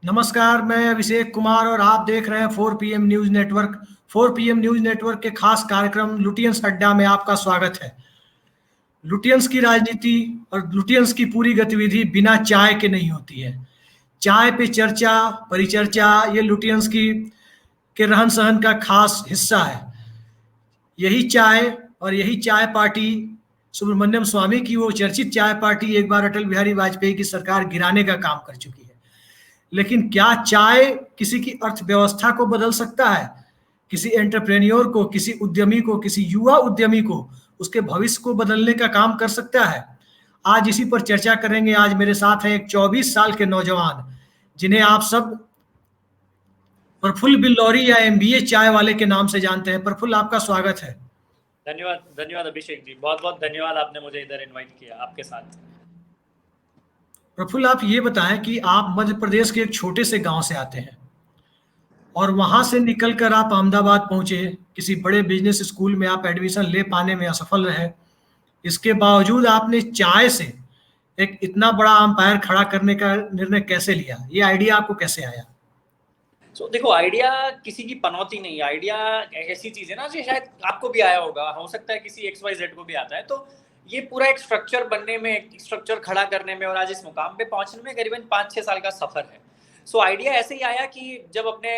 नमस्कार, मैं अभिषेक कुमार और आप देख रहे हैं 4 PM news network. 4 PM news network के खास कार्यक्रम लुटियंस अड्डा में आपका स्वागत है। लुटियंस की राजनीति और लुटियंस की पूरी गतिविधि बिना चाय के नहीं होती है। चाय पे चर्चा, परिचर्चा, ये लुटियंस की के रहन सहन का खास हिस्सा है। यही चाय और यही चाय पार्टी, सुब्रमण्यम स्वामी की वो चर्चित चाय पार्टी एक बार अटल बिहारी वाजपेयी की सरकार गिराने का काम कर चुकी है। लेकिन क्या चाय किसी की अर्थव्यवस्था को बदल सकता है? किसी एंटरप्रेन्योर को, किसी उद्यमी को, किसी युवा उद्यमी को, उसके भविष्य को बदलने का काम कर सकता है? आज इसी पर चर्चा करेंगे। आज मेरे साथ हैं एक 24 साल के नौजवान, जिन्हें आप सब प्रफुल्ल बिल्लौरी या MBA चाय वाले के नाम से जानते हैं। प्रफुल्ल, आपका स्वागत है। धन्यवाद धन्यवाद अभिषेक जी, बहुत बहुत धन्यवाद, आपने मुझे इधर इनवाइट किया आपके साथ। प्रफुल्ल, आप ये बताएं कि आप मध्य प्रदेश के एक छोटे से गांव से आते हैं और वहां से निकलकर आप अहमदाबाद पहुंचे। किसी बड़े बिजनेस स्कूल में आप एडमिशन ले पाने में असफल रहे। इसके बावजूद आपने चाय से एक इतना बड़ा अंपायर खड़ा करने का निर्णय कैसे लिया? ये आइडिया आपको कैसे आया? देखो, आइडिया किसी की पनौती नहीं है। आइडिया ऐसी चीज है ना जो शायद आपको भी आया होगा, हो सकता है किसी XYZ को भी आता है। तो ये पूरा एक स्ट्रक्चर बनने में, एक स्ट्रक्चर खड़ा करने में और आज इस मुकाम पे पहुंचने में करीबन 5-6 साल का सफर है। आइडिया ऐसे ही आया कि जब अपने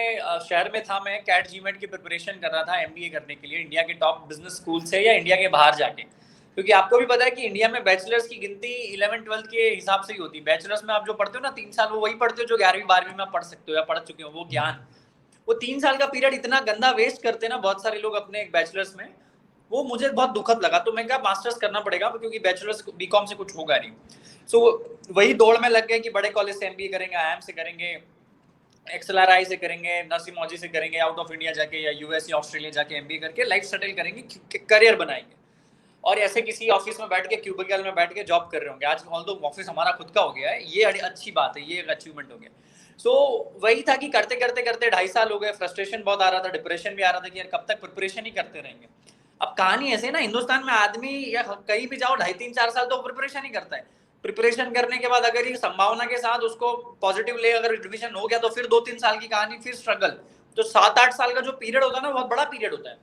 शहर में था, मैं कैट GMAT की प्रिपरेशन कर रहा था MBA करने के लिए, इंडिया के टॉप बिजनेस स्कूल से या इंडिया के बाहर जाके। क्योंकि आपको भी पता है कि इंडिया में बैचलर्स की गिनती 11th-12th के हिसाब से ही होती है। बैचलर्स में आप जो पढ़ते हो ना 3 साल, वो वही पढ़ते हो जो 11वीं-12वीं में पढ़ सकते हो या पढ़ चुके हो। वो ज्ञान, वो 3 साल का पीरियड इतना गंदा वेस्ट करते ना बहुत सारे लोग अपने बैचलर्स में, वो मुझे बहुत दुखद लगा। तो मैं कहा मास्टर्स करना पड़ेगा, क्योंकि बैचलर्स BCom से कुछ होगा नहीं। वही दौड़ में लग गए कि बड़े कॉलेज से MBA करेंगे, IIM से करेंगे, XLRI से करेंगे, नरसिम्हा मौजी से करेंगे, आउट ऑफ इंडिया जाके या US या ऑस्ट्रेलिया जाके MBA करके लाइफ सेटल करेंगे, करियर बनाएंगे और ऐसे किसी ऑफिस में बैठ के, क्यूबिकल में बैठ के जॉब कर रहे होंगे। आज ऑल्दो ऑफिस हमारा खुद का हो गया है, ये अच्छी बात है, ये एक अचीवमेंट हो गया। वही था कि करते करते करते 2.5 साल हो गए। फ्रस्ट्रेशन बहुत आ रहा था, डिप्रेशन भी आ रहा था कि यार कब तक प्रिपरेशन ही करते रहेंगे। अब कहानी ऐसे ना, हिंदुस्तान में आदमी या कहीं भी जाओ 2.5-3-4 साल तो प्रिपरेशन ही करता है। प्रिपरेशन करने के बाद अगर ये संभावना के साथ उसको पॉजिटिव ले, अगर एडमिशन हो गया तो फिर 2-3 साल की कहानी, फिर स्ट्रगल। तो 7-8 साल का जो पीरियड होता है ना, बहुत बड़ा पीरियड होता है।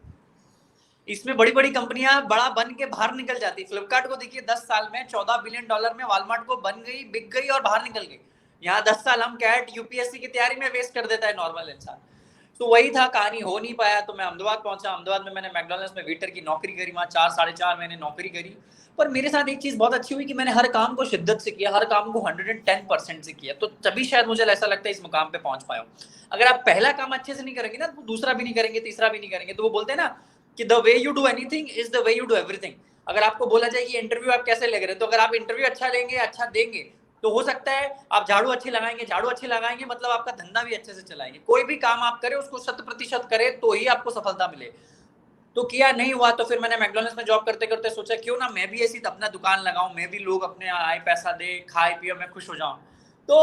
इसमें बड़ी बड़ी कंपनियां बड़ा बन के बाहर निकल जाती। फ्लिपकार्ट को देखिए 10 साल में $14 बिलियन में वॉलमार्ट को बन गई, बिक गई और बाहर निकल गई। यहाँ 10 साल हम कैट UPSC की तैयारी में वेस्ट कर देता है नॉर्मल इंसान। तो वही था, कहानी हो नहीं पाया। तो मैं अहमदाबाद पहुंचा। अहमदाबाद में मैंने मैकडॉनल्ड्स में वेटर की नौकरी करी, वहाँ 4-4.5 महीने नौकरी करी। पर मेरे साथ एक चीज बहुत अच्छी हुई कि मैंने हर काम को शिद्दत से किया, हर काम को 110% से किया। तो तभी शायद मुझे ऐसा लगता है इस मुकाम पे पहुंच पाया। अगर आप पहला काम अच्छे से नहीं करेंगे ना, तो दूसरा भी नहीं करेंगे, तीसरा भी नहीं करेंगे। तो वो बोलते हैं ना कि the way you do anything is the way you do everything. अगर आपको बोला जाए कि इंटरव्यू आप कैसे ले रहे हैं, तो अगर आप इंटरव्यू अच्छा लेंगे, अच्छा देंगे, तो हो सकता है आप झाड़ू अच्छी लगाएंगे, मतलब आपका धंधा भी अच्छे से चलाएंगे। कोई भी काम आप करें उसको 100% करें तो ही आपको सफलता मिले। तो किया, नहीं हुआ। तो फिर मैंने मैकडॉनल्ड्स में जॉब करते करते सोचा क्यों ना मैं भी ऐसी अपना दुकान लगाऊं, मैं भी लोग अपने आए पैसा दे, खाए पिए, मैं खुश हो जाऊं। तो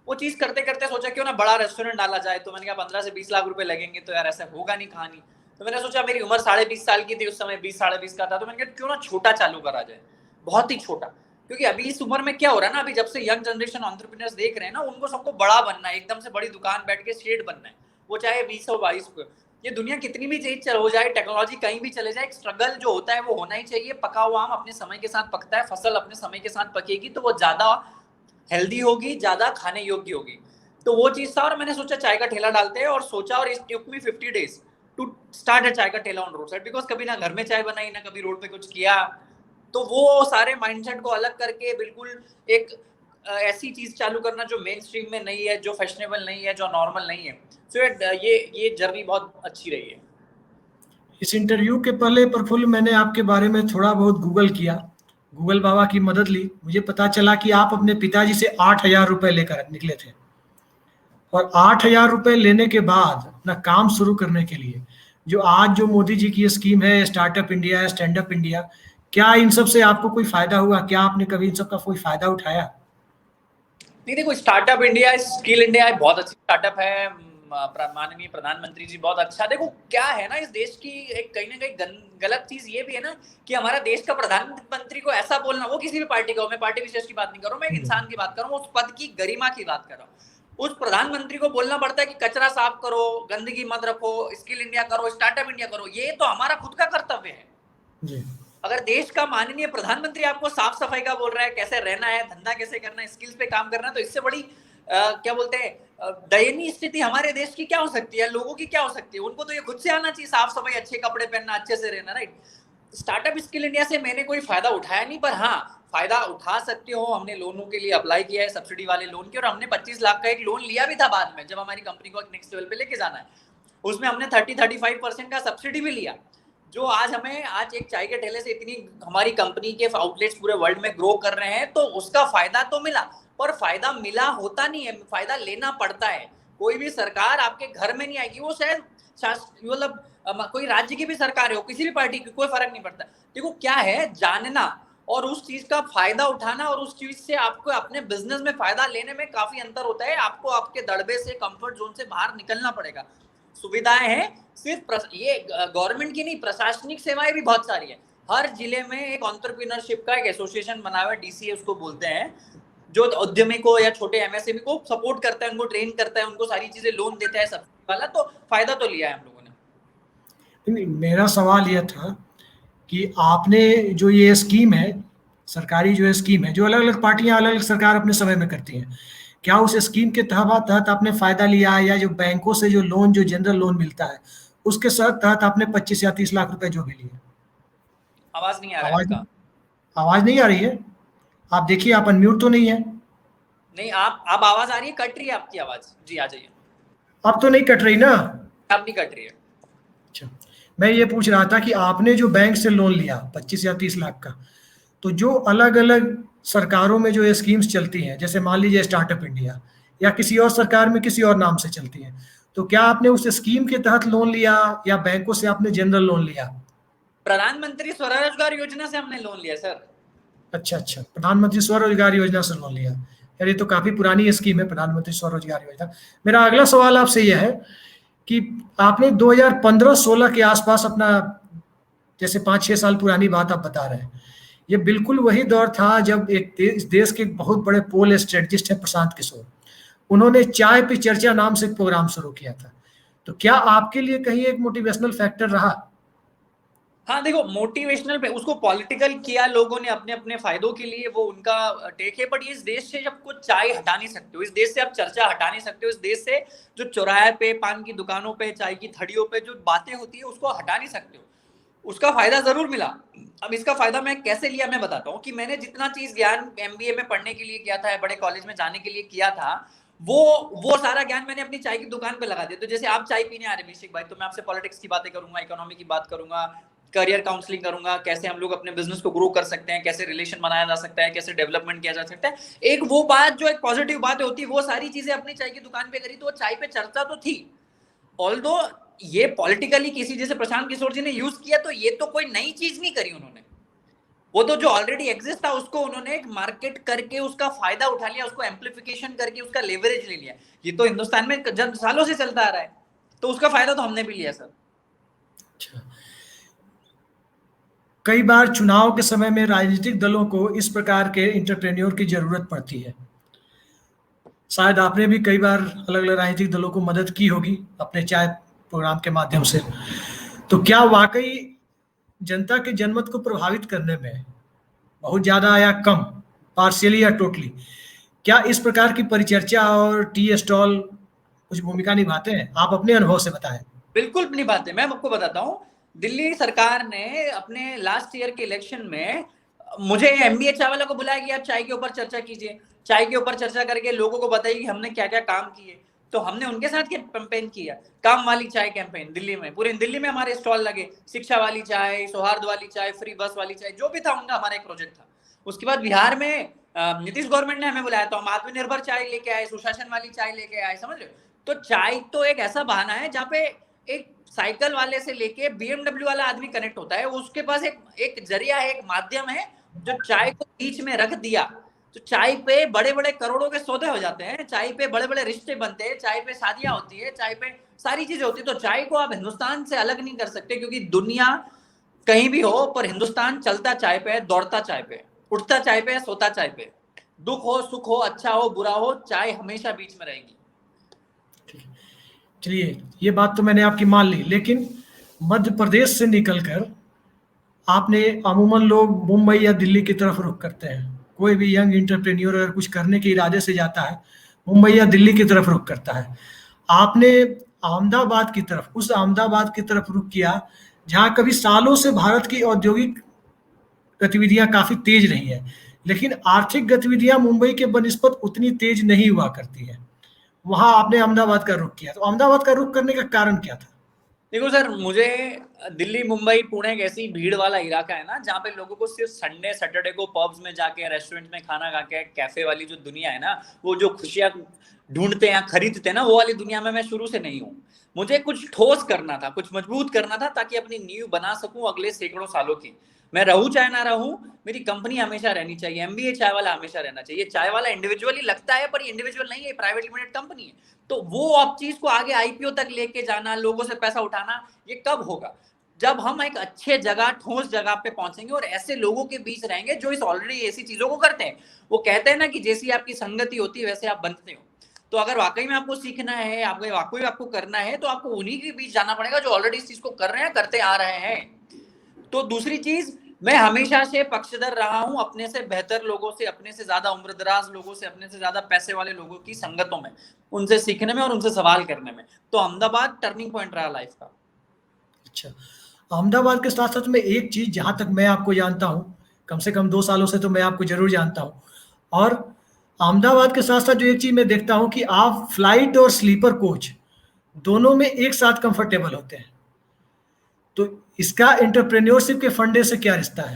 वो चीज करते करते सोचा क्यों ना बड़ा रेस्टोरेंट डाला जाए। तो मैंने कहा 15 से 20 लाख रुपए लगेंगे, तो यार ऐसा होगा नहीं कहानी। तो मैंने सोचा, मेरी उम्र 20.5 साल की थी उस समय, 20-20.5 का था। तो मैंने कहा क्यों ना छोटा चालू करा जाए, बहुत ही छोटा। क्योंकि अभी इस उम्र में क्या हो रहा है ना, अभी जब से यंग जनरेशन एंटरप्रेन्योर्स देख रहे हैं ना, उनको सबको बड़ा बनना है, एकदम से बड़ी दुकान बैठ के शेड बनना है, वो चाहे 20 हो 22 को। ये दुनिया कितनी भी तेज हो जाए, टेक्नोलॉजी कहीं भी चले जाए, एक स्ट्रगल जो होता है वो होना ही चाहिए। पका हुआ आम अपने समय के साथ पकता है, फसल अपने समय के साथ पकेगी तो वो ज्यादा हेल्दी होगी, ज्यादा खाने योग्य होगी। तो वो चीज था और मैंने सोचा चाय का ठेला डालते हैं, और सोचा, और it took me 50 days to start a चाय का ठेला ऑन रोड साइड। बिकॉज कभी ना घर में चाय बनाई, ना कभी रोड पे कुछ किया। तो वो सारे माइंडसेट को अलग करके बिल्कुल एक ऐसी चीज चालू करना जो मेन स्ट्रीम में नहीं है, जो फैशनेबल नहीं है, जो नॉर्मल नहीं है। सो ये जर्नी बहुत अच्छी रही है। इस इंटरव्यू के पहले प्रफुल्ल, मैंने आपके बारे में थोड़ा बहुत गूगल किया, गूगल बाबा की मदद ली। मुझे पता चला कि आप अपने पिताजी से 8,000 रुपए लेकर निकले थे और 8,000 रुपए लेने के बाद अपना काम शुरू करने के लिए जो आज जो मोदी जी की स्कीम है, startup India, stand up India, क्या इन सब से आपको कोई फायदा हुआ? क्या आपने कभी इन सब का कोई फायदा उठाया? नहीं, देखो, स्टार्टअप इंडिया, स्किल इंडिया बहुत अच्छी स्टार्टअप है। माननीय प्रधानमंत्री जी बहुत अच्छा। देखो क्या है ना, इस देश की एक कहीं ना कहीं गलत चीज ये भी है ना कि हमारा देश का प्रधानमंत्री को ऐसा बोलना, वो किसी भी पार्टी का हो, मैं पार्टी विशेष की बात नहीं कर रहा हूँ, मैं एक इंसान की बात कर रहा हूँ, उस पद की गरिमा की बात कर रहा हूँ। उस प्रधानमंत्री को बोलना पड़ता है कि कचरा साफ करो, गंदगी मत रखो, स्किल इंडिया करो, स्टार्टअप इंडिया करो। ये तो हमारा खुद का कर्तव्य है जी। अगर देश का माननीय प्रधानमंत्री आपको साफ सफाई का बोल रहा है, कैसे रहना है, धंधा कैसे करना है, स्किल्स पे काम करना है, तो इससे बड़ी क्या बोलते हैं दयनीय स्थिति हमारे देश की क्या हो सकती है, लोगों की क्या हो सकती है। उनको तो ये खुद से आना चाहिए, साफ सफाई, अच्छे कपड़े पहनना, अच्छे से रहना, राइट। स्टार्टअप स्किल इंडिया से मैंने कोई फायदा उठाया नहीं, पर हाँ फायदा उठा सकते हो। हमने लोनों के लिए अप्लाई किया है, सब्सिडी वाले लोन के, और हमने 25 लाख का एक लोन लिया भी था बाद में, जब हमारी कंपनी को नेक्स्ट लेवल पे लेके जाना है। उसमें हमने 30-35% का सब्सिडी भी लिया, जो आज हमें आज एक चाय के ठेले से इतनी हमारी कंपनी के आउटलेट्स पूरे वर्ल्ड में ग्रो कर रहे हैं, तो उसका फायदा तो मिला। पर फायदा मिला होता नहीं है, फायदा लेना पड़ता है। कोई भी सरकार आपके घर में नहीं आएगी, वो शायद मतलब कोई राज्य की भी सरकार हो, किसी भी पार्टी की, कोई फर्क नहीं पड़ता। देखो क्या है, जानना और उस चीज का फायदा उठाना और उस चीज से आपको अपने बिजनेस में फायदा लेने में काफी अंतर होता है। आपको आपके दड़बे से, कंफर्ट जोन से बाहर निकलना पड़ेगा। सुविधाएं हैं, सिर्फ ये गवर्नमेंट की नहीं, प्रशासनिक सेवाएं भी बहुत सारी है। हर जिले में एक एंटरप्रेन्योरशिप का एक एसोसिएशन बना हुआ है, डीसीए उसको बोलते हैं, जो उद्यमी को या छोटे एमएसएमई को सपोर्ट करता है, उनको ट्रेन करता है, उनको सारी चीजें लोन देता है, सब्सिडी वाला। तो फायदा तो लिया है हम लोगों ने। मेरा सवाल यह था कि आपने जो ये स्कीम है, सरकारी जो स्कीम है, जो अलग अलग पार्टियां अलग अलग सरकार अपने समय में करती हैं, क्या उस स्कीम के तहत आपने फायदा लिया है, या जो बैंकों से जो लोन, जो जनरल लोन मिलता है, उसके तहत आपने 25 या 30 लाख रुपए जो भी लिए? आवाज नहीं आ रहा है आवाज आपका। आवाज नहीं आ रही है? आप देखिए, आप अनम्यूट तो नहीं है? नहीं, आप आवाज आ रही है, कट रही है आपकी आवाज। जी आ जाइए। अब तो नहीं कट रही ना? अब नहीं कट रही है। अच्छा, मैं ये पूछ रहा था कि आपने जो बैंक से लोन लिया 25 या 30 लाख का, तो जो अलग अलग सरकारों में जो ये स्कीम्स चलती हैं, जैसे मान लीजिए स्टार्टअप इंडिया, या किसी और सरकार में किसी और नाम से चलती हैं, तो क्या आपने उस स्कीम के तहत लोन लिया या बैंकों से आपने जनरल लोन लिया? प्रधानमंत्री स्वरोजगार योजना से हमने लोन लिया सर। अच्छा अच्छा, प्रधानमंत्री स्वरोजगार योजना से लोन लिया। यार ये तो काफी पुरानी स्कीम है, प्रधानमंत्री स्वरोजगार योजना। मेरा अगला सवाल आपसे यह है कि आपने 2015-16 के आसपास अपना, जैसे 5-6 साल पुरानी बात आप बता रहे हैं, ये बिल्कुल वही दौर था जब एक देश के बहुत बड़े पोल स्ट्रेटजिस्ट हैं प्रशांत किशोर, उन्होंने चाय पे चर्चा नाम से एक प्रोग्राम शुरू किया था। तो क्या आपके लिए कहीं एक मोटिवेशनल फैक्टर रहा? हाँ देखो, मोटिवेशनल पे उसको पॉलिटिकल किया लोगों ने अपने अपने फायदों के लिए, वो उनका टेक है। बट इस देश से जब कुछ चाय हटा नहीं सकते हो, इस देश से आप चर्चा हटा नहीं सकते हो, इस देश से जो चौराहे पे, पान की दुकानों पे, चाय की थड़ियों पे जो बातें होती है उसको हटा नहीं सकते हो। उसका फायदा जरूर मिला। अब इसका फायदा मैं कैसे लिया मैं बताता हूँ कि मैंने जितना चीज ज्ञान एमबीए में पढ़ने के लिए किया था, बड़े कॉलेज में जाने के लिए किया था, वो सारा ज्ञान मैंने अपनी चाय की दुकान पे लगा दिया। तो जैसे आप चाय पीने आ रहे मिशिक भाई, तो मैं आपसे पॉलिटिक्स की बातें करूंगा, इकोनॉमी की बात करूंगा, करियर काउंसलिंग करूंगा, कैसे हम लोग अपने बिजनेस को ग्रो कर सकते हैं, कैसे रिलेशन बनाया जा सकता है, कैसे डेवलपमेंट किया जा सकता है। एक वो बात जो एक पॉजिटिव बात होती है, वो सारी चीजें अपनी चाय की दुकान पे करी, तो वो चाय पे चर्चा तो थी। ऑल्दो ये पॉलिटिकली किसी जैसे प्रशांत किशोर जी ने यूज किया, तो ये तो कोई नई चीज नहीं करी उन्होंने, वो तो जो ऑलरेडी एग्जिस्ट था उसको उन्होंने एक मार्केट करके उसका फायदा उठा लिया, उसको एम्प्लीफिकेशन करके उसका लेवरेज ले लिया। ये तो हिंदुस्तान में जब सालों से चलता आ रहा है, तो उसका फायदा तो हमने भी लिया सर। अच्छा, कई बार चुनाव के समय में राजनीतिक दलों को इस प्रकार के इंटरप्रेन्योर की जरूरत पड़ती है। शायद आपने भी कई बार अलग अलग राजनीतिक दलों को मदद की होगी अपने चाय प्रोग्राम के माध्यम से। तो क्या वाकई जनता के जनमत को प्रभावित करने में बहुत ज्यादा या कम, पार्शियली या टोटली, क्या इस प्रकार की परिचर्चा और टी स्टॉल कुछ भूमिका निभाते हैं? आप अपने अनुभव से बताएं। बिल्कुल निभाते। मैं आपको बताता हूँ, दिल्ली सरकार ने अपने लास्ट ईयर के इलेक्शन में मुझे एमबीए चाय वाला को बुलाया कि आप चाय के ऊपर चर्चा कीजिए, चाय के ऊपर चर्चा करके लोगों को बताइए कि हमने क्या क्या काम किए। तो हमने उनके साथ कैंपेन किया, काम वाली चाय कैंपेन। दिल्ली में, पूरे दिल्ली में हमारे स्टॉल लगे, शिक्षा वाली चाय, सौहार्द वाली चाय, फ्री बस वाली चाय, जो भी था उनका हमारा एक प्रोजेक्ट था। उसके बाद बिहार में नीतीश गवर्नमेंट ने हमें बुलाया, तो हम आत्मनिर्भर चाय लेके आए, सुशासन वाली चाय लेके आए, समझ रहे हो। तो चाय तो एक ऐसा बहाना है जहाँ पे एक साइकिल वाले से लेके बीएमडब्ल्यू वाला आदमी कनेक्ट होता है, उसके पास एक जरिया है, एक माध्यम है जो चाय को बीच में रख दिया। तो चाय पे बड़े बड़े करोड़ों के सौदे हो जाते हैं, चाय पे बड़े बड़े रिश्ते बनते हैं, चाय पे शादियां होती है, चाय पे सारी चीजें होती है। तो चाय को आप हिंदुस्तान से अलग नहीं कर सकते, क्योंकि दुनिया कहीं भी हो, पर हिंदुस्तान चलता चाय पे है, दौड़ता चाय पे, उठता चाय पे, सोता चाय पे। दुख हो, सुख हो, अच्छा हो, बुरा हो, चाय हमेशा बीच में रहेगी। ठीक है, चलिए ये बात तो मैंने आपकी मान ली, लेकिन मध्य प्रदेश से निकलकर आपने, अमूमन लोग मुंबई या दिल्ली की तरफ रुख करते हैं। कोई भी यंग इंटरप्रेन्योर अगर कुछ करने के इरादे से जाता है, मुंबई या दिल्ली की तरफ रुख करता है। आपने अहमदाबाद की तरफ, उस अहमदाबाद की तरफ रुख किया जहाँ कभी सालों से भारत की औद्योगिक गतिविधियां काफी तेज रही हैं, लेकिन आर्थिक गतिविधियां मुंबई के बनिस्बत उतनी तेज नहीं हुआ करती है। वहां आपने अहमदाबाद का रुख किया, तो अहमदाबाद का रुख करने का कारण क्या था? देखो सर, मुझे दिल्ली, मुंबई, पुणे एक ऐसी भीड़ वाला इलाका है ना जहाँ पे लोगों को सिर्फ संडे सैटरडे को पब्स में जाके, रेस्टोरेंट में खाना खा के, कैफे वाली जो दुनिया है ना, वो जो खुशियां ढूंढते हैं, खरीदते हैं ना, वो वाली दुनिया में मैं शुरू से नहीं हूँ। मुझे कुछ ठोस करना था, कुछ मजबूत करना था, ताकि अपनी नींव बना सकूं अगले सैकड़ों सालों की। मैं रहूं चाहे ना रहूं, मेरी कंपनी हमेशा रहनी चाहिए। एमबीए चाय वाला हमेशा रहना चाहिए। चाय वाला इंडिविजुअली लगता है, पर इंडिविजुअल नहीं है, प्राइवेट लिमिटेड कंपनी है। तो वो आप चीज को आगे आईपीओ तक लेके जाना, लोगों से पैसा उठाना, ये कब होगा? जब हम एक अच्छे जगह, ठोस जगह पे पहुंचेंगे और ऐसे लोगों के बीच रहेंगे जो इस ऑलरेडी ऐसी चीजों को करते हैं। वो कहते हैं ना कि जैसी आपकी संगति होती है वैसे आप बनते हो। तो अगर वाकई में आपको सीखना है, आपको वाकई आपको करना है, तो आपको उन्हीं के बीच जाना पड़ेगा जो ऑलरेडी इस चीज को कर रहे हैं, करते आ रहे हैं। तो दूसरी चीज, मैं हमेशा से पक्षधर रहा हूं अपने से बेहतर लोगों से, अपने से ज्यादा उम्रदराज लोगों से, अपने से ज्यादा पैसे वाले लोगों की संगतों में, उनसे सीखने में और उनसे सवाल करने में। तो अहमदाबाद टर्निंग पॉइंट रहा लाइफ का। अच्छा, अहमदाबाद के साथ साथ में एक चीज, जहां तक मैं आपको जानता हूं, कम से कम 2 सालों से तो मैं आपको जरूर जानता हूं, और अहमदाबाद के साथ साथ जो एक चीज मैं देखता हूं कि आप फ्लाइट और स्लीपर कोच दोनों में एक साथ कंफर्टेबल होते हैं। तो इसका एंटरप्रेन्योरशिप के फंडे से क्या रिश्ता है?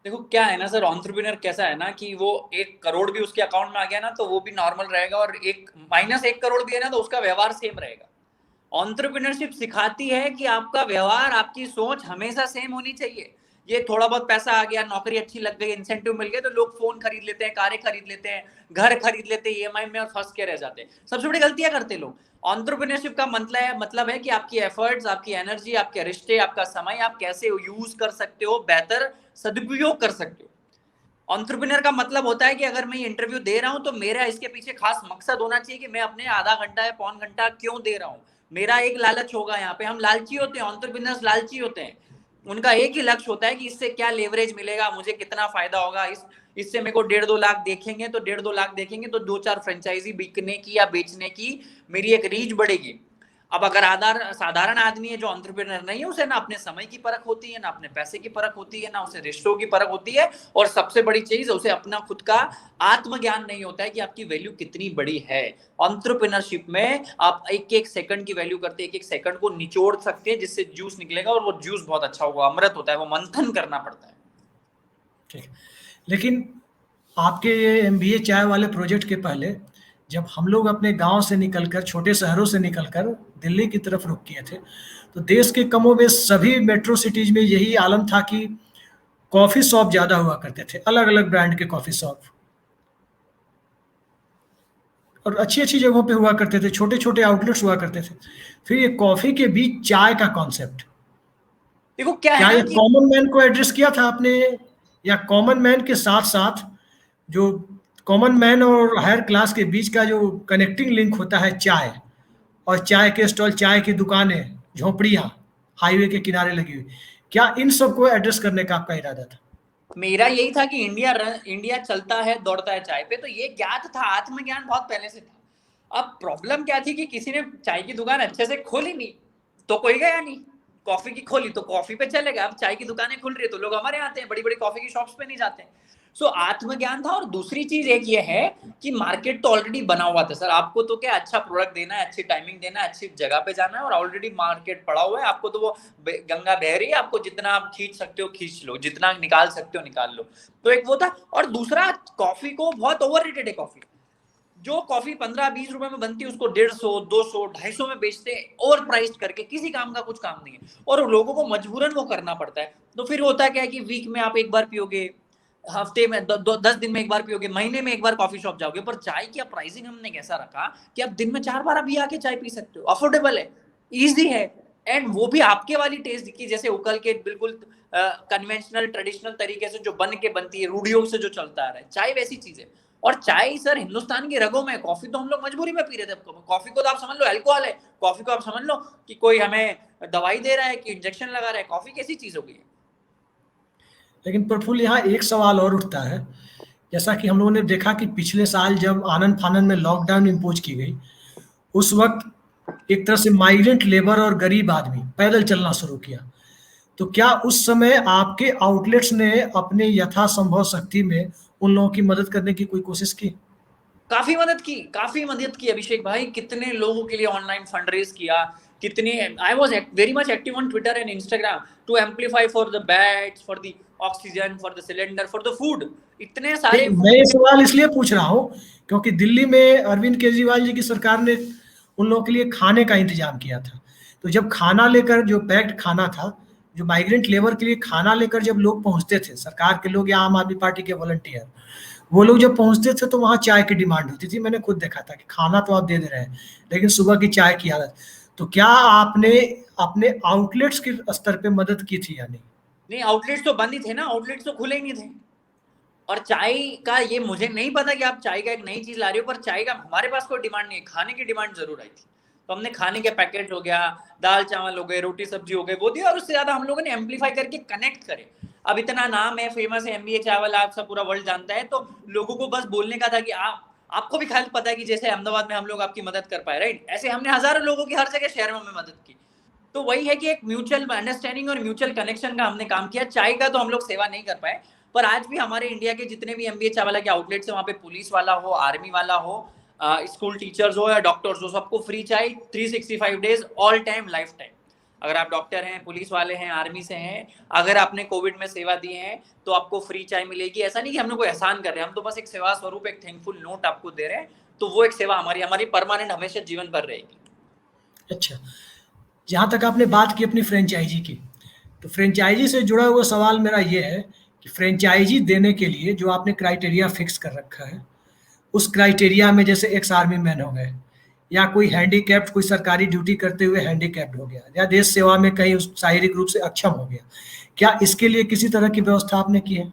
देखो क्या है ना सर, एंटरप्रेन्योर कैसा है ना कि वो 1 करोड़ भी उसके अकाउंट में आ गया ना तो वो भी नॉर्मल रहेगा, और एक -1 करोड़ भी है ना तो उसका व्यवहार सेम रहेगा। एंटरप्रेन्योरशिप सिखाती है कि आपका व्यवहार, आपकी सोच हमेशा सेम होनी चाहिए। ये थोड़ा बहुत पैसा आ गया, नौकरी अच्छी लग गई, इंसेंटिव मिल गए, तो लोग फोन खरीद लेते हैं, कारें खरीद लेते हैं, घर खरीद लेते हैं ईएमआई में, और फंस के रह जाते हैं। सबसे बड़ी गलतियां करते लोग। एंटरप्रेन्योरशिप का मतलब है कि आपकी एफर्ट्स, आपकी एनर्जी, आपके रिश्ते, आपका समय आप कैसे यूज कर सकते हो, बेहतर सदुपयोग कर सकते हो। एंटरप्रेन्योर का मतलब होता है कि अगर मैं इंटरव्यू दे रहा हूं तो मेरा इसके पीछे खास मकसद होना चाहिए कि मैं अपने आधा घंटा या पौन घंटा क्यों दे रहा हूं। मेरा एक लालच होगा। यहाँ पे हम लालची होते हैं, एंटरप्रेन्योर्स लालची होते हैं। उनका एक ही लक्ष्य होता है कि इससे क्या लेवरेज मिलेगा, मुझे कितना फायदा होगा, इससे मेरे को 1.5-2 लाख देखेंगे तो 1.5-2 लाख देखेंगे तो 2-4 फ्रेंचाइजी बिकने की या बेचने की मेरी एक रीच बढ़ेगी। अब अगर साधारण आदमी है जो एंटरप्रेन्योर नहीं है, उसे ना अपने समय की परख होती है, ना अपने पैसे की परख होती है, ना उसे रिश्तों की परख होती है, और सबसे बड़ी चीज, उसे अपना खुद का आत्मज्ञान नहीं होता है कि आपकी वैल्यू कितनी बड़ी है। एंटरप्रेन्योरशिप में आप एक एक सेकंड की वैल्यू करते हैं, एक एक सेकंड को निचोड़ सकते हैं जिससे जूस निकलेगा, और वो जूस बहुत अच्छा होगा, अमृत होता है, वो मंथन करना पड़ता है। ठीक, लेकिन आपके ये एमबीए चाय वाले प्रोजेक्ट के पहले, जब हम लोग अपने गांव से निकलकर, छोटे शहरों से निकलकर दिल्ली की तरफ रुख किए थे, तो देश के कमोबेश सभी मेट्रो सिटीज में यही आलम था कि कॉफ़ी शॉप ज़्यादा हुआ करते थे, अलग अलग ब्रांड के कॉफ़ी शॉप, और अच्छी अच्छी जगहों पे हुआ करते थे, छोटे छोटे आउटलेट्स हुआ करते थे। फिर ये कॉफ़ी के बीच चाय का कॉन्सेप्ट, देखो क्या है क्या ना ये कि कॉमन मैन को एड्रेस किया था आपने, या कॉमन मैन के साथ साथ जो कॉमन मैन और हायर क्लास के बीच का जो कनेक्टिंग लिंक होता है, चाय और चाय के स्टॉल, चाय की दुकानें, झोपड़ियाँ हाईवे के किनारे लगी हुई, क्या इन सबको एड्रेस करने का आपका इरादा था? मेरा यही था कि इंडिया चलता है, दौड़ता है चाय पे, तो ये ज्ञात था, आत्मज्ञान बहुत पहले से था। अब प्रॉब्लम क्या थी कि किसी ने चाय की दुकान अच्छे से खोली नहीं तो कोई गया नहीं। कॉफी की खोली तो कॉफी पे चलेगा। अब चाय की दुकानें खुल रही है तो लोग हमारे आते हैं, बड़ी बड़ी कॉफी की शॉप्स पे नहीं जाते हैं। सो आत्मज्ञान था। और दूसरी चीज एक ये है कि मार्केट तो ऑलरेडी बना हुआ था सर। आपको तो क्या अच्छा प्रोडक्ट देना है, अच्छी टाइमिंग देना है, अच्छी जगह पे जाना है, और ऑलरेडी मार्केट पड़ा हुआ है। आपको तो वो गंगा बह रही है, आपको जितना आप खींच सकते हो खींच लो, जितना निकाल सकते हो निकाल लो। तो एक वो था। और दूसरा, कॉफी को बहुत ओवररेटेड है कॉफी। जो कॉफी 15-20 रुपए में बनती है उसको 150, 200, 250 में बेचते हैं, ओवर प्राइस्ड करके। किसी काम का कुछ काम नहीं है, और लोगों को मजबूरन वो करना पड़ता है। तो फिर होता क्या है कि वीक में आप एक बार पियोगे, हफ्ते में 10 दिन में एक बार पियोगे, महीने में एक बार कॉफी शॉप जाओगे। पर चाय की प्राइसिंग हमने कैसा रखा कि आप दिन में 4 बार भी आके चाय पी सकते हो। अफोर्डेबल है, इजी है, एंड वो भी आपके वाली टेस्ट की, जैसे उकल के बिल्कुल कन्वेंशनल ट्रेडिशनल तरीके से जो बन के बनती है, रूढ़ियों से जो चलता आ रहा है। चाय वैसी चीज है। और चाय सर हिंदुस्तान की रगों में, कॉफी तो हम लोग मजबूरी में पी रहे थे। कॉफी को तो आप समझ लो अल्कोहल है, कॉफी को आप समझ लो कि कोई हमें दवाई दे रहा है कि इंजेक्शन लगा रहा है। कॉफी कैसी चीज हो गई है? लेकिन प्रफुल्ल, यहाँ एक सवाल और उठता है। जैसा कि हम लोगों ने देखा कि पिछले साल जब आनन फानन में लॉकडाउन इम्पोज की गई, उस वक्त एक तरह से माइग्रेंट लेबर और गरीब आदमी पैदल चलना शुरू किया। तो क्या उस समय आपके आउटलेट्स ने अपने यथासंभव शक्ति में उन लोगों की मदद करने की कोई कोशिश की? काफी मदद की, काफी मदद की अभिषेक भाई। कितने लोगों के लिए ऑनलाइन फंड रेज किया, कितने। I was very much active on Twitter and Instagram to amplify for the beds, for the oxygen, for the cylinder, for the food. इतने सारे मैं ये सवाल इसलिए पूछ रहा हूँ क्योंकि दिल्ली में अरविंद केजरीवाल जी की सरकार ने उन लोगों के लिए खाने का इंतजाम किया था। तो जब खाना लेकर, जो पैक्ड खाना था, जो माइग्रेंट लेबर के लिए खाना लेकर जब लोग पहुंचते थे, सरकार के लोग या आम आदमी पार्टी के वॉलंटियर, वो लोग जब पहुंचते थे तो वहाँ चाय की डिमांड होती थी। मैंने खुद देखा था कि खाना तो आप दे रहे हैं, लेकिन सुबह की चाय की हालत। तो क्या आपने अपने आउटलेट्स के स्तर पे मदद की थी या नहीं? नहीं, आउटलेट्स तो बंद ही थे ना, आउटलेट्स तो खुले ही नहीं थे। और चाय का ये मुझे नहीं पता कि आप चाय का एक नई चीज ला रही हो, पर चाय का हमारे पास कोई डिमांड नहीं है, खाने की डिमांड जरूर आई थी। तो हमने खाने के पैकेट हो गया, दाल चावल हो गए, रोटी सब्जी हो गए, वो दिया। और उससे ज्यादा हम लोगों ने एम्पलीफाई करके कनेक्ट करे। अब इतना नाम है, फेमस है एमबीए चाय वाला, आप सब पूरा वर्ल्ड जानता है। तो लोगों को बस बोलने का था कि आपको भी ख्याल पता है कि जैसे अहमदाबाद में हम लोग आपकी मदद कर पाए, राइट, ऐसे हमने हजारों लोगों की हर जगह शहरों में मदद की। तो वही है कि एक म्यूचुअल अंडरस्टैंडिंग और म्यूचुअल कनेक्शन का हमने काम किया। चाय का तो हम लोग सेवा नहीं कर पाए, पर आज भी हमारे इंडिया के जितने भी एमबीए चावला के आउटलेट्स है, वहाँ पे पुलिस वाला हो, आर्मी वाला हो, स्कूल टीचर्स हो या डॉक्टर्स हो, सबको फ्री चाय 365 days all time life time. अगर आप डॉक्टर हैं, पुलिस वाले हैं, आर्मी से हैं, अगर आपने कोविड में सेवा दी है तो आपको फ्री चाय मिलेगी। ऐसा नहीं कि हम लोग कोई एहसान कर रहे हैं, हम तो बस एक सेवा स्वरूप एक थैंकफुल नोट आपको दे रहे हैं। तो वो एक सेवा हमारी हमारी परमानेंट हमेशा जीवन भर रहेगी। अच्छा, जहाँ तक आपने बात की अपनी फ्रेंचाइजी की, तो फ्रेंचाइजी से जुड़ा हुआ सवाल मेरा ये है कि फ्रेंचाइजी देने के लिए जो आपने क्राइटेरिया फिक्स कर रखा है, उस क्राइटेरिया में जैसे एक्स आर्मी मैन हो गए, या कोई हैंडीकैप्ड, कोई सरकारी ड्यूटी करते हुए हैंडीकैप्ड हो गया, या देश सेवा में कहीं उस शारीरिक रूप से अक्षम हो गया, क्या इसके लिए किसी तरह की व्यवस्था आपने की है?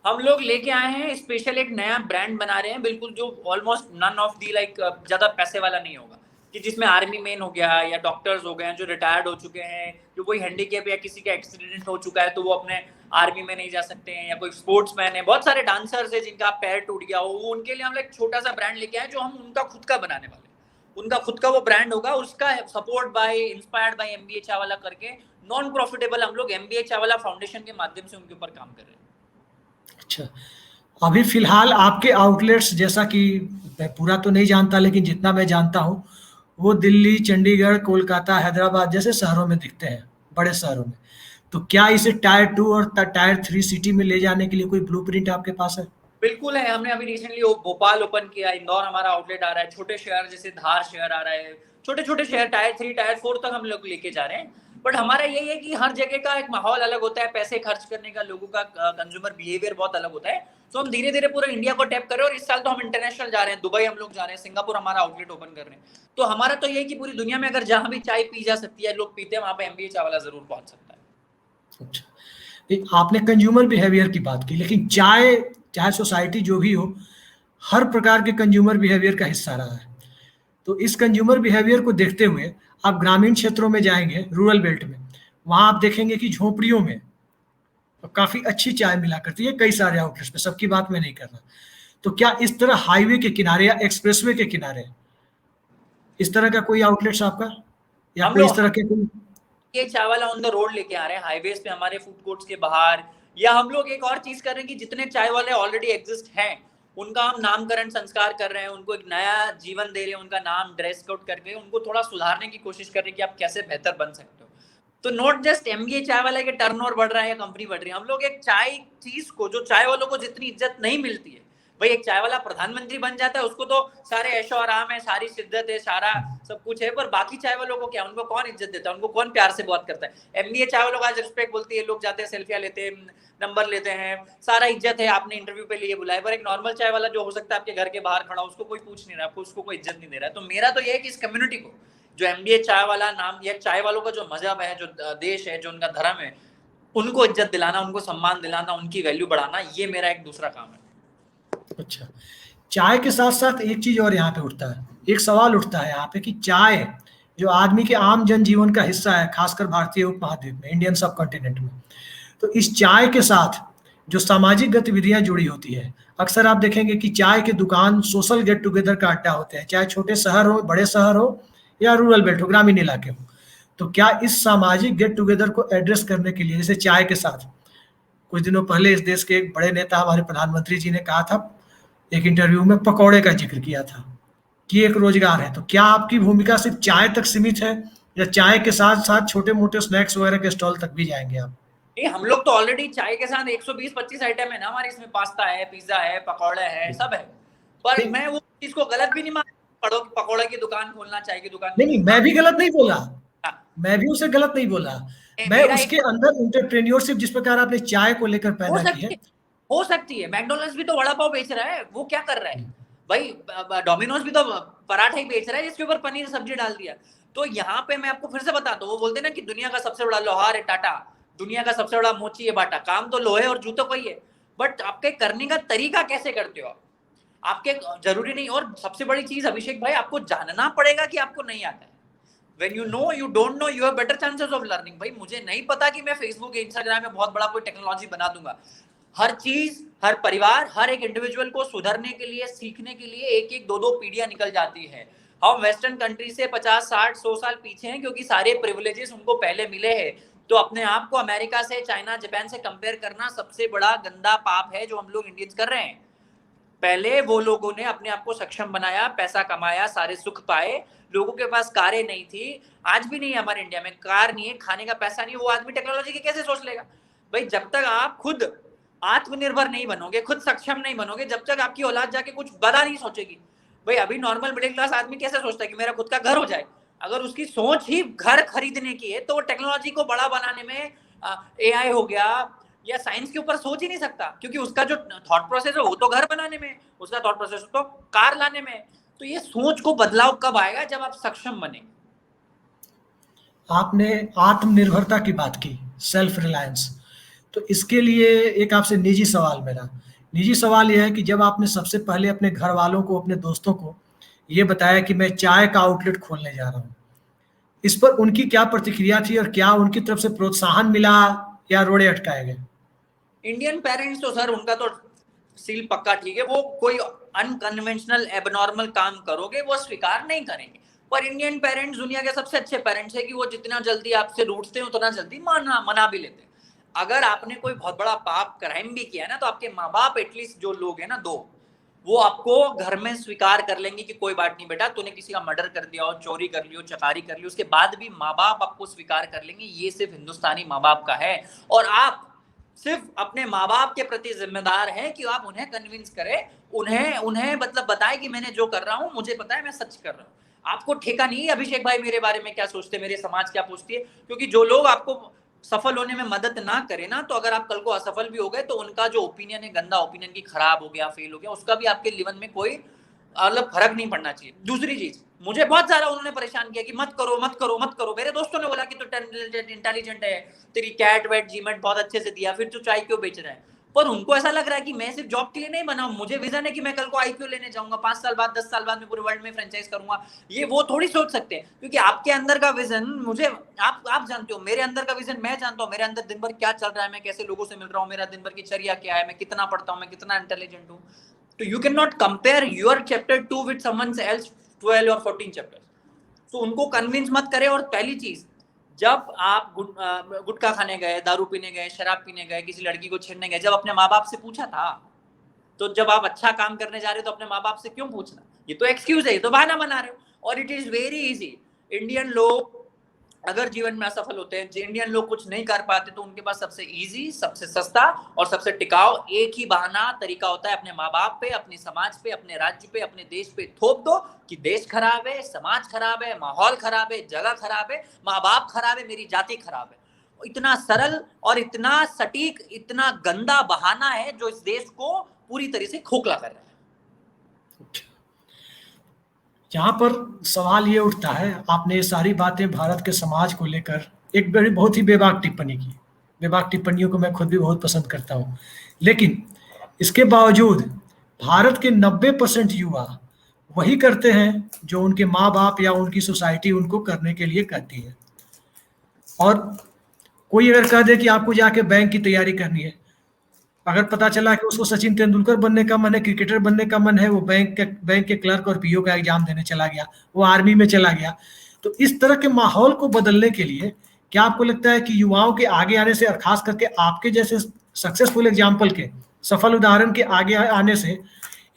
हम लोग लेके आए हैं स्पेशल एक नया ब्रांड बना रहे हैं, बिल्कुल जो almost none of the like ज्यादा पैसे वाला नहीं होगा, कि जिसमें आर्मी मैन हो गया या डॉक्टर्स हो गए जो रिटायर्ड हो चुके हैं, जो कोई हैंडीकैप या किसी का एक्सीडेंट हो चुका है तो वो अपने आर्मी में नहीं जा सकते हैं, या कोई स्पोर्ट्स मैन है, बहुत सारे डांसर्स है जिनका पैर टूट गया हो, उनके लिए हम लोग एक छोटा सा ब्रांड लेके आए जो हम उनका खुद का बनाने वाले। उनका खुद का वो ब्रांड होगा, उसका support bye inspired by MBA Chawla करके नॉन प्रॉफिटेबल हम लोग एमबीए चावला फाउंडेशन के माध्यम से उनके ऊपर काम कर रहे हैं। अच्छा, अभी फिलहाल आपके आउटलेट्स, जैसा कि मैं पूरा तो नहीं जानता लेकिन जितना मैं जानता हूँ, वो दिल्ली, चंडीगढ़, कोलकाता, हैदराबाद जैसे शहरों में दिखते हैं, बड़े शहरों में। तो क्या इसे टायर 2 और टायर 3 सिटी में ले जाने के लिए कोई ब्लूप्रिंट आपके पास है? बिल्कुल है, हमने अभी रिसेंटली भोपाल ओपन किया, इंदौर हमारा आउटलेट आ रहा है, छोटे शहर जैसे धार शहर आ रहा है, छोटे छोटे शहर टायर 3 टायर 4 तक हम लोग लेके जा रहे हैं। बट हमारा यही है कि हर जगह का एक माहौल अलग होता है, पैसे खर्च करने का, लोगों का कंज्यूमर बिहेवियर बहुत अलग होता है। तो हम धीरे धीरे पूरा इंडिया को टैप कर रहे हैं। और इस साल तो हम इंटरनेशनल जा रहे हैं, दुबई हम लोग जा रहे हैं, सिंगापुर हमारा आउटलेट ओपन कर रहे हैं। तो हमारा तो ये है कि पूरी दुनिया में अगर जहां भी चाय पी जा सकती है, लोग पीते हैं, वहां पे एमबीए चावला जरूर पहुंच सकता है। अच्छा, आपने कंज्यूमर बिहेवियर की बात की, लेकिन चाय, चाहे सोसाइटी जो भी हो, हर प्रकार के कंज्यूमर बिहेवियर का हिस्सा रहा है। तो इस कंज्यूमर बिहेवियर को देखते हुए आप ग्रामीण क्षेत्रों में जाएंगे, रूरल बेल्ट में, वहां आप देखेंगे कि झोपड़ियों में काफी अच्छी चाय मिला करती है, कई सारे आउटलेट्स पे, सबकी बात मैं नहीं कर रहा। तो क्या इस तरह हाईवे के किनारे या एक्सप्रेसवे के किनारे इस तरह का कोई आउटलेट्स आपका, या हम कोई इस लोग तरह के कोई? ये चावल ऑन द रोड लेके आ रहे हैं, हाईवेज पे, हमारे फूड कोर्ट्स के बाहर। या हम लोग एक और चीज कर रहे हैं कि जितने चाय वाले ऑलरेडी एग्जिस्ट हैं उनका हम नामकरण संस्कार कर रहे हैं, उनको एक नया जीवन दे रहे हैं, उनका नाम ड्रेस कोड करके उनको थोड़ा सुधारने की कोशिश कर रहे हैं कि आप कैसे बेहतर बन सकते हो। तो नॉट जस्ट एमबीए चाय वाला के टर्नओवर बढ़ रहा है या कंपनी बढ़ रही है, हम लोग एक चाय चीज को, जो चाय वालों को जितनी इज्जत नहीं मिलती है, भाई एक चाय वाला प्रधानमंत्री बन जाता है, उसको तो सारे ऐशो आराम है, सारी शिद्दत है, सारा सब कुछ है, पर बाकी चाय वालों को क्या, उनको कौन इज्जत देता है, उनको कौन प्यार से बात करता है? एमबीए चाय वालों का आज रिस्पेक्ट बोलती है, लोग जाते हैं, सेल्फियां लेते हैं, नंबर लेते हैं, सारा इज्जत है, आपने इंटरव्यू पे लिए बुलाए। पर एक नॉर्मल चाय वाला जो हो सकता है आपके घर के बाहर खड़ा, उसको कोई पूछ नहीं रहा, आपको उसको कोई इज्जत नहीं दे रहा है। तो मेरा तो ये है कि इस कम्युनिटी को, जो एमबीए चाय वाला नाम या चाय वालों का जो मजहब है, जो देश है, जो उनका धर्म है, उनको इज्जत दिलाना, उनको सम्मान दिलाना, उनकी वैल्यू बढ़ाना, ये मेरा एक दूसरा काम है। अच्छा, चाय के साथ साथ एक चीज और यहाँ पे उठता है, एक सवाल उठता है यहाँ पे कि चाय जो आदमी के आम जनजीवन का हिस्सा है, खासकर भारतीय उपमहाद्वीप में, इंडियन सब कॉन्टिनेंट में, तो इस चाय के साथ जो सामाजिक गतिविधियां जुड़ी होती है, अक्सर आप देखेंगे कि चाय के दुकान सोशल गेट टुगेदर का अड्डा होते हैं, चाहे छोटे शहर हो, बड़े शहर हो, या रूरल बेल्ट हो, ग्रामीण इलाके हो। तो क्या इस सामाजिक गेट टुगेदर को एड्रेस करने के लिए, जैसे चाय के साथ, कुछ दिनों पहले इस देश के एक बड़े नेता हमारे प्रधानमंत्री जी ने कहा था एक इंटरव्यू में, पकौड़े का जिक्र किया था कि एक रोजगार है, तो क्या आपकी भूमिका सिर्फ चाय तक सीमित है, या चाय के साथ साथ छोटे मोटे स्नैक्स वगैरह के स्टॉल तक भी जाएंगे आप? हम लोग तो ऑलरेडी चाय के साथ 120-25 आइटम है ना हमारे, इसमें पास्ता है, पिज्जा है, पकौड़े है, सब है। पर मैं वो चीज को गलत भी नहीं मान, पकौड़े की दुकान खोलना, चाय की दुकान नहीं, मैं भी गलत नहीं बोला, मैं भी उसे गलत नहीं बोला, मैं उसके अंदर एंटरप्रेन्योरशिप जिस प्रकार आपने चाय को लेकर पैदा की है, हो सकती है। मैकडोनल्ड्स भी तो वड़ा पाव बेच रहा है, वो क्या कर रहा है भाई? डोमिनोज भी तो पराठा ही बेच रहा है जिसके ऊपर पनीर सब्जी डाल दिया। तो यहाँ पे मैं आपको फिर से बताता हूँ, वो बोलते ना कि दुनिया का सबसे बड़ा लोहार है टाटा, दुनिया का सबसे बड़ा मोची है बाटा। काम तो लोहे और जूतों का ही है, बट आपके करने का तरीका कैसे करते हो आप, आपके जरूरी नहीं। और सबसे बड़ी चीज अभिषेक भाई, आपको जानना पड़ेगा कि आपको नहीं आता है। When you know you don't know, you have better chances of learning। भाई मुझे नहीं पता कि मैं फेसबुक इंस्टाग्राम में बहुत बड़ा कोई टेक्नोलॉजी बना दूंगा। हर चीज, हर परिवार, हर एक इंडिविजुअल को सुधरने के लिए, सीखने के लिए एक एक दो दो पीढ़ियां निकल जाती है। हम वेस्टर्न कंट्री से 50, 60, 100 साल पीछे हैं, क्योंकि सारे प्रिविलेजेस उनको पहले मिले हैं। तो अपने आप को अमेरिका से, चाइना, जापान से कंपेयर करना सबसे बड़ा गंदा पाप है जो हम लोग इंडियंस कर रहे हैं। पहले वो लोगों ने अपने आप को सक्षम बनाया, पैसा कमाया, सारे सुख पाए। लोगों के पास कारें नहीं थी, आज भी नहीं है हमारे इंडिया में, कार नहीं है, खाने का पैसा नहीं है, वो आदमी टेक्नोलॉजी की कैसे सोच लेगा? भाई जब तक आप खुद आत्मनिर्भर नहीं बनोगे, खुद सक्षम नहीं बनोगे, जब तक आपकी औलाद जाके कुछ बड़ा नहीं सोचेगी। भाई अभी नॉर्मल मिडिल क्लास आदमी कैसे सोचता है कि मेरा खुद का घर हो जाए? अगर उसकी सोच ही घर खरीदने की है, तो वो टेक्नोलॉजी को बड़ा बनाने में, AI हो गया या साइंस के ऊपर सोच ही नहीं सकता, क्योंकि उसका जो थॉट प्रोसेस है वो तो घर बनाने में, उसका थॉट प्रोसेस तो कार लाने में। तो ये सोच को बदलाव कब आएगा? जब आप सक्षम बने। आपने आत्मनिर्भरता की बात की, सेल्फ रिलायंस, तो इसके लिए एक आपसे निजी सवाल, मेरा निजी सवाल यह है कि जब आपने सबसे पहले अपने घर वालों को, अपने दोस्तों को ये बताया कि मैं चाय का आउटलेट खोलने जा रहा हूँ, इस पर उनकी क्या प्रतिक्रिया थी, और क्या उनकी तरफ से प्रोत्साहन मिला या रोड़े अटकाए गए? इंडियन पेरेंट्स तो सर, उनका तो सील पक्का ठीक है, वो कोई अनकन्वेंशनल एबनॉर्मल काम करोगे वो स्वीकार नहीं करेंगे। पर इंडियन पेरेंट्स दुनिया के सबसे अच्छे पेरेंट्स है कि वो जितना जल्दी आपसे रूठते हैं उतना जल्दी मना भी लेते हैं। अगर आपने कोई बहुत बड़ा पाप, क्राइम भी किया है ना, तो आपके माँ बाप, एटलीस्ट जो लोग हैं ना, दो, वो आपको घर में स्वीकार कर लेंगे कि कोई बात नहीं बेटा, तूने किसी का मर्डर कर दिया हो, चोरी कर लियो, चकारी कर लियो, उसके बाद भी माँ बाप आपको स्वीकार कर लेंगे। ये सिर्फ हिंदुस्तानी माँ बाप का है, और आप सिर्फ अपने माँ बाप के प्रति जिम्मेदार हैं कि आप उन्हें कन्विंस करें, उन्हें मतलब बताएं कि मैंने जो कर रहा हूं मुझे पता है, मैं सच कर रहा हूं। आपको ठेका नहीं है अभिषेक भाई मेरे बारे में क्या सोचते, मेरे समाज क्या पूछती है, क्योंकि जो लोग आपको सफल होने में मदद ना करे ना, तो अगर आप कल को असफल भी हो गए तो उनका जो ओपिनियन है, गंदा ओपिनियन की खराब हो गया, फेल हो गया, उसका भी आपके जीवन में कोई मतलब फर्क नहीं पड़ना चाहिए। दूसरी चीज, मुझे बहुत ज्यादा उन्होंने परेशान किया कि मत करो मत करो मत करो। मेरे दोस्तों ने बोला कि तू इंटेलिजेंट है, तेरी कैट वेट जीमेट बहुत अच्छे से दिया, फिर तू चाय क्यों बेच रहा है? पर उनको ऐसा लग रहा है कि मैं सिर्फ जॉब के लिए नहीं बना हूं, मुझे विजन है कि मैं कल को IPO लेने जाऊंगा, 5 साल बाद, 10 साल बाद मैं पूरे वर्ल्ड में फ्रेंचाइज करूंगा। ये वो थोड़ी सोच सकते हैं, क्योंकि आपके अंदर का विजन मुझे, आप जानते हो, मेरे अंदर का विजन मैं जानता हूँ। मेरे अंदर दिन भर क्या चल रहा है, मैं कैसे लोगों से मिल रहा हूँ, मेरा दिन भर की चर्या क्या है, मैं कितना पढ़ता हूँ, मैं कितना इंटेलिजेंट हूँ। तो you cannot compare your chapter 2 with someone else 12 और 14 chapters। तो उनको कन्विंस मत करें। और पहली चीज, जब आप गुटखा खाने गए, दारू पीने गए, शराब पीने गए, किसी लड़की को छेड़ने गए, जब अपने माँ बाप से पूछा था? तो जब आप अच्छा काम करने जा रहे हो तो अपने माँ बाप से क्यों पूछना? ये तो एक्सक्यूज है, ये तो बहाना बना रहे हो। और it is very easy. Indian लोग अगर जीवन में असफल होते हैं, इंडियन लोग कुछ नहीं कर पाते, तो उनके पास सबसे इजी, सबसे सस्ता और सबसे टिकाऊ एक ही बहाना तरीका होता है, अपने माँ बाप पे, अपने समाज पे, अपने राज्य पे, अपने देश पे थोप दो कि देश खराब है, समाज खराब है, माहौल खराब है, जगह खराब है, माँ बाप खराब है, मेरी जाति खराब है। इतना सरल और इतना सटीक, इतना गंदा बहाना है जो इस देश को पूरी तरह से खोखला कर रहा है। यहाँ पर सवाल ये उठता है, आपने ये सारी बातें भारत के समाज को लेकर एक बड़ी बहुत ही बेबाक टिप्पणी की। बेबाक टिप्पणियों को मैं खुद भी बहुत पसंद करता हूँ, लेकिन इसके बावजूद भारत के 90% युवा वही करते हैं जो उनके माँ बाप या उनकी सोसाइटी उनको करने के लिए कहती है। और कोई अगर कह दे कि आपको जाके बैंक की तैयारी करनी है, अगर पता चला कि उसको सचिन तेंदुलकर बनने का मन है, क्रिकेटर बनने का मन है, वो बैंक के क्लर्क और पीओ का एग्जाम देने चला गया, वो आर्मी में चला गया। तो इस तरह के माहौल को बदलने के लिए क्या आपको लगता है कि युवाओं के आगे आने से, और खास करके आपके जैसे सक्सेसफुल एग्जाम्पल के, सफल उदाहरण के आगे आने से,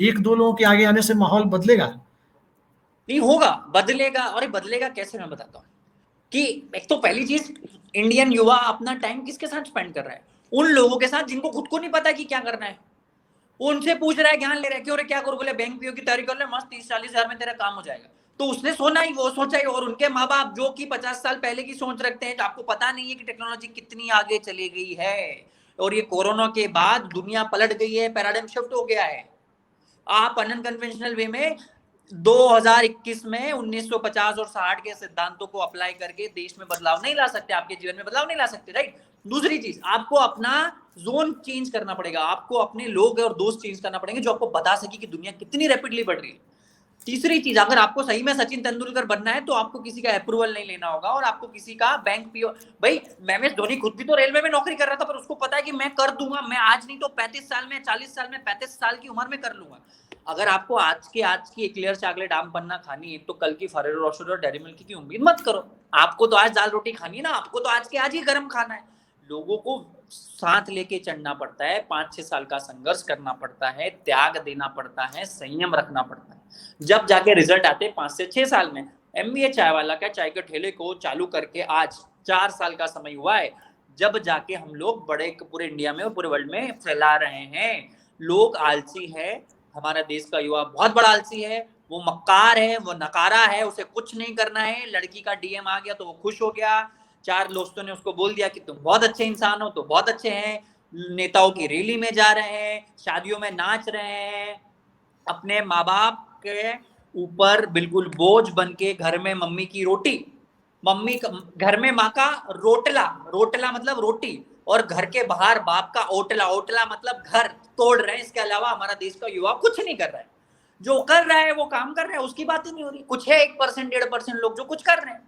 एक दो लोगों के आगे आने से माहौल बदलेगा? नहीं होगा, बदलेगा। और बदलेगा कैसे, मैं बताता हूँ कि एक तो पहली चीज, इंडियन युवा अपना टाइम किसके साथ स्पेंड कर रहा है? उन लोगों के साथ जिनको खुद को नहीं पता कि क्या करना है। वो उनसे पूछ रहा है, ज्ञान ले रहा है, क्यों रे क्या करो? बोले बैंक पीओ की तैयारी कर ले, मस्त 30-40 हजार में तेरा काम हो जाएगा। तो उसने सोना ही वो सोचा ही। और उनके माँ बाप जो कि 50 साल पहले की सोच रखते हैं, तो आपको पता नहीं है कि टेक्नोलॉजी कितनी आगे चली गई है। और ये कोरोना के बाद दुनिया पलट गई है, पैराडाइम शिफ्ट हो गया है। आप अनकन्वेंशनल वे में 2021 में 1950 और 60 के सिद्धांतों को अप्लाई करके देश में बदलाव नहीं ला सकते, आपके जीवन में बदलाव नहीं ला सकते, राइट? दूसरी चीज, आपको अपना जोन चेंज करना पड़ेगा, आपको अपने लोग और दोस्त चेंज करना पड़ेंगे जो आपको बता सके कि दुनिया कितनी रैपिडली बढ़ रही है। तीसरी चीज, अगर आपको सही में सचिन तेंदुलकर बनना है तो आपको किसी का अप्रूवल नहीं लेना होगा, और आपको किसी का बैंक पीओ। भाई एमएस धोनी खुद भी तो रेलवे में नौकरी कर रहा था, पर उसको पता है कि मैं कर दूंगा, मैं आज नहीं तो 35 साल में, 40 साल में, 35 साल की उम्र में कर लूंगा। अगर आपको आज की एक्लेयर चॉकलेट आम पन्ना खानी है, तो कल की फेरेरो रोशर और डेयरी मिल्क की उम्मीद मत करो। आपको तो आज दाल रोटी खानी है ना, आपको तो आज के आज ही गर्म खाना है। लोगों को साथ लेके चढ़ना पड़ता है, 5-6 साल का संघर्ष करना पड़ता है, त्याग देना पड़ता है, संयम रखना पड़ता है, जब जाके रिजल्ट आते हैं 5 से 6 साल में। एमबीए चाय वाला का चाय के ठेले को चालू करके आज 4 साल का समय हुआ है, जब जाके हम लोग बड़े पूरे इंडिया में और पूरे वर्ल्ड में फैला रहे हैं। लोग आलसी है, हमारा देश का युवा बहुत बड़ा आलसी है, वो मक्कार है, वो नकारा है, उसे कुछ नहीं करना है। लड़की का डीएम आ गया तो वो खुश हो गया, 4 दोस्तों ने उसको बोल दिया कि तुम बहुत अच्छे इंसान हो, तो बहुत अच्छे हैं। नेताओं की रैली में जा रहे हैं, शादियों में नाच रहे हैं, अपने माँ बाप के ऊपर बिल्कुल बोझ बन के घर में मम्मी की रोटी, मम्मी घर में माँ का रोटला, रोटला मतलब रोटी, और घर के बाहर बाप का ओटला, ओटला मतलब घर तोड़ रहे हैं। इसके अलावा हमारा देश का युवा कुछ नहीं कर रहा है। जो कर रहा है वो काम कर रहा है, उसकी बात ही नहीं हो रही। कुछ है 1% 1.5% लोग जो कुछ कर रहे हैं,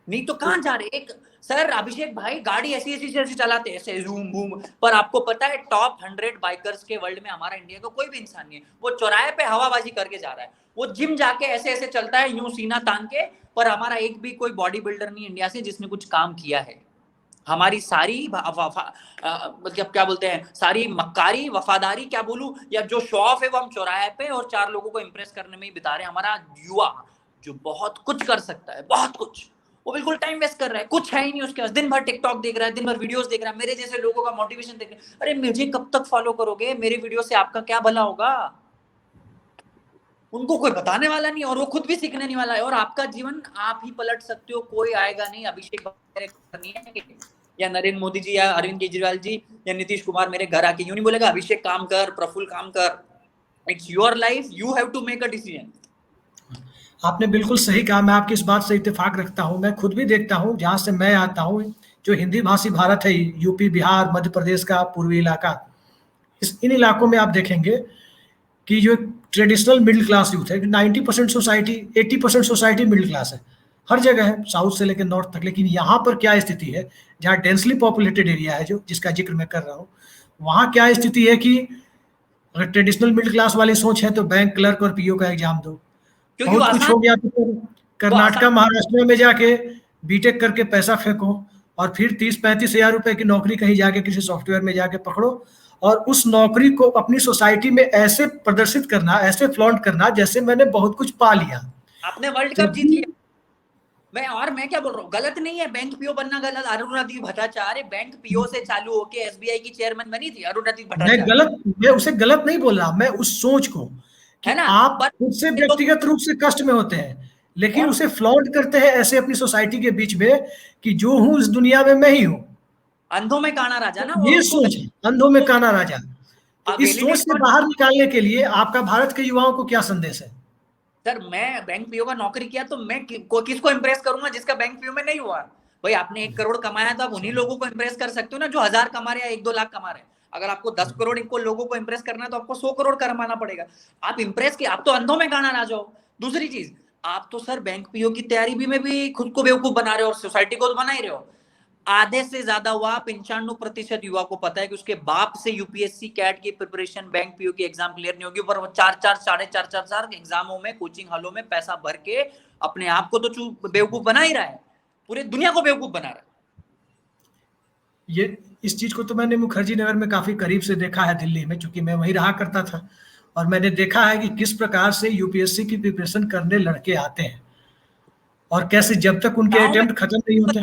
नहीं तो कहां जा रहे। एक सर अभिषेक भाई गाड़ी ऐसी ऐसी चलाते हैं, ऐसे जूम बूम, पर आपको पता है टॉप 100 बाइकर्स के वर्ल्ड में हमारा इंडिया का कोई भी इंसान नहीं है। वो चौराहे पे हवाबाजी करके जा रहा है, वो जिम जाके ऐसे ऐसे चलता है यूं सीना तान के, पर हमारा एक भी कोई बॉडी बिल्डर नहीं इंडिया से जिसने कुछ काम किया है। हमारी सारी मतलब क्या बोलते हैं, सारी मक्कारी वफादारी क्या बोलूं, या जो शो ऑफ है वो हम चौराहे पे और 4 लोगों को इंप्रेस करने में ही बिता रहे हैं। हमारा युवा जो बहुत कुछ कर सकता है, बहुत कुछ, वो बिल्कुल टाइम वेस्ट कर रहा है, कुछ है ही नहीं उसके पास। दिन भर टिकटॉक देख रहा है, दिन भर वीडियोस देख रहा है, मेरे जैसे लोगों का मोटिवेशन देख रहा है। अरे मुझे कब तक फॉलो करोगे? मेरे वीडियो से आपका क्या भला होगा? उनको कोई बताने वाला नहीं, और वो खुद भी सीखने नहीं वाला है। और आपका जीवन आप ही पलट सकते हो, कोई आएगा नहीं। अभिषेक करनी है या नरेंद्र मोदी जी या अरविंद केजरीवाल जी या नीतीश कुमार मेरे घर आके यूं नहीं बोलेगा अभिषेक काम कर, प्रफुल्ल काम कर। It's your life, you have to make a decision. आपने बिल्कुल सही कहा, मैं आपकी इस बात से इत्तेफाक रखता हूं। मैं खुद भी देखता हूं, जहां से मैं आता हूं, जो हिंदी भाषी भारत है, यूपी, बिहार, मध्य प्रदेश का पूर्वी इलाका, इन इलाकों में आप देखेंगे कि जो ट्रेडिशनल मिडिल क्लास यूथ है, 90% सोसाइटी, 80% सोसाइटी मिडिल क्लास है, हर जगह है, साउथ से लेकर नॉर्थ तक। लेकिन यहाँ पर क्या स्थिति है, जहाँ डेंसली पॉपुलेटेड एरिया है, जो जिसका जिक्र मैं कर रहा हूँ, वहाँ क्या स्थिति है कि अगर ट्रेडिशनल मिडिल क्लास वाली सोच है तो बैंक क्लर्क और पीओ का एग्जाम दो, बहुत कुछ हो गया तो कर्नाटका महाराष्ट्र में जाके बीटेक करके पैसा फेंको, और फिर 30-35 हजार रुपए की नौकरी कहीं जाके किसी सॉफ्टवेयर में जाके पकड़ो, और उस नौकरी को अपनी सोसाइटी में ऐसे प्रदर्शित करना, ऐसे फ्लॉन्ट करना जैसे मैंने बहुत कुछ पा लिया। आपने वर्ल्ड कप जीत लिया। मैं क्या बोल रहा हूँ, गलत नहीं है बैंक पीओ बनना, गलत। अरुणादीप भट्टाचार्य बैंक पीओ से चालू होके एसबीआई की चेयरमैन बनी थी, अरुणादीप भट्टाचार्य। मैं उसे गलत नहीं बोल रहा, मैं उस सोच को कि है ना, आप खुद से व्यक्तिगत रूप से कष्ट में होते हैं, लेकिन उसे फ्लॉन्ट करते हैं ऐसे अपनी सोसाइटी के बीच में कि जो हूं इस दुनिया में मैं ही हूं। अंधों में काना राजा ना, ये सोच है, अंधों में काना राजा। तो इस सोच से बाहर निकालने के लिए आपका भारत के युवाओं को क्या संदेश है? सर मैं बैंक पीओ का नौकरी किया तो मैं किसको इंप्रेस करूंगा जिसका बैंक पीओ में नहीं हुआ? भाई आपने 1 करोड़ कमाया तो आप उन्हीं लोगों को इंप्रेस कर सकते हो ना जो 1000 कमा रहे या 1-2 लाख कमा रहे हैं। अगर आपको 10 करोड़ इनको लोगों को इंप्रेस करना है तो आपको 100 करोड़ कमाना पड़ेगा। आप इंप्रेस के आप तो अंधों में गाना ना जाओ। दूसरी चीज, आप तो सर बैंक पीओ की तैयारी में भी खुद को बेवकूफ बना रहे हो और सोसाइटी को तो बना ही रहे हो। आधे से ज्यादा हुआ 95% युवा को पता है कि उसके बाप से यूपीएससी कैट की प्रिपरेशन, बैंक पीओ की एग्जाम क्लियर नहीं होगी, पर वो 4 एग्जामों में, कोचिंग हॉलों में पैसा भर के अपने आप को तो बेवकूफ बना ही रहा है, पूरे दुनिया को बेवकूफ बना रहा है। ये इस चीज को तो मैंने मुखर्जी नगर में काफी करीब से देखा है, दिल्ली में, क्योंकि मैं वहीं रहा करता था, और मैंने देखा है कि किस प्रकार से यूपीएससी की प्रिपरेशन करने लड़के आते हैं और कैसे जब तक उनके अटेम्प्ट खत्म नहीं होते।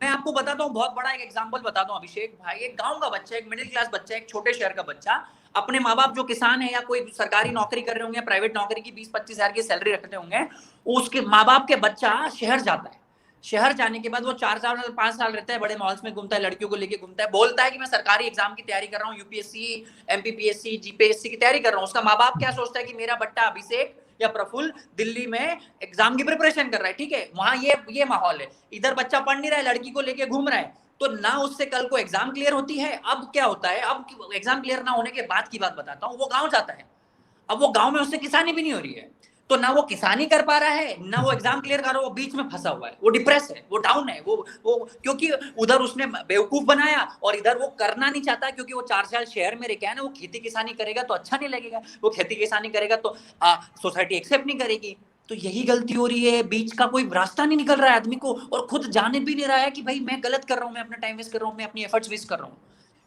मैं आपको बताता हूँ, बहुत बड़ा एक एग्जांपल बताता हूँ अभिषेक भाई। एक गांव का बच्चा, एक मिडिल क्लास बच्चा, एक छोटे शहर का बच्चा, अपने माँ बाप जो किसान है या कोई सरकारी नौकरी कर रहे होंगे, प्राइवेट नौकरी की 20-25 हजार की सैलरी रखते होंगे, उसके माँ बाप के बच्चा शहर जाता है। शहर जाने के बाद वो 4 साल 5 साल रहता है, बड़े मॉल्स में घूमता है, लड़कियों को लेके घूमता है, बोलता है कि मैं सरकारी एग्जाम की तैयारी कर रहा हूँ, यूपीएससी, एमपीपीएससी, जीपीएससी की तैयारी कर रहा हूँ। उसका माँ बाप क्या सोचता है कि मेरा बट्टा अभिषेक या प्रफुल्ल दिल्ली में एग्जाम की प्रिपरेशन कर रहा है, ठीक है, वहां ये माहौल है। इधर बच्चा पढ़ नहीं रहा है, लड़की को लेके घूम रहा है, तो ना उससे कल को एग्जाम क्लियर होती है। अब क्या होता है, अब एग्जाम क्लियर ना होने के बाद की बात बताता हूँ, वो गाँव जाता है। अब वो गाँव में उससे किसानी भी नहीं हो रही है, तो ना वो किसानी कर पा रहा है, ना वो एग्जाम क्लियर कर रहा है, वो बीच में फंसा हुआ है, वो डिप्रेस है, वो डाउन है, वो क्योंकि उधर उसने बेवकूफ बनाया और इधर वो करना नहीं चाहता, क्योंकि वो 4 साल शहर में रह के है ना, वो खेती किसानी करेगा तो अच्छा नहीं लगेगा, वो खेती किसानी करेगा तो सोसाइटी एक्सेप्ट नहीं करेगी। तो यही गलती हो रही है, बीच का कोई रास्ता नहीं निकल रहा है आदमी को, और खुद जाने भी नहीं रहा है कि भाई मैं गलत कर रहा हूँ, मैं अपना टाइम वेस्ट कर रहा हूँ, मैं अपनी एफर्ट्स वेस्ट कर रहा हूँ।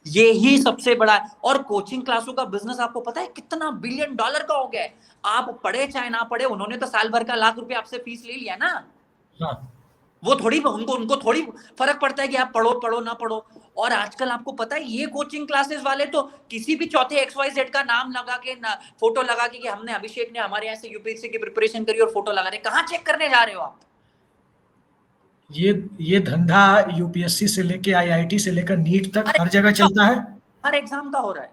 ये ही सबसे बड़ा है। और कोचिंग क्लासों का बिजनेस आपको पता है कितना $1 बिलियन का हो गया है। आप पढ़े चाहे ना पढ़े, उन्होंने तो साल भर का लाख रुपए आपसे फीस ले लिया ना। हाँ। वो थोड़ी उनको थोड़ी फर्क पड़ता है कि आप पढ़ो ना पढ़ो। और आजकल आपको पता है ये कोचिंग क्लासेस वाले तो किसी भी चौथे XYZ का नाम लगा के ना, फोटो लगा के कि हमने अभिषेक ने हमारे यहाँ से यूपीएससी की प्रिपरेशन करी, और फोटो लगा रहे। कहाँ चेक करने जा रहे हो आप? ये धंधा यूपीएससी से लेके आईआईटी से लेकर नीट तक हर जगह चलता है, हर एग्जाम का हो रहा है।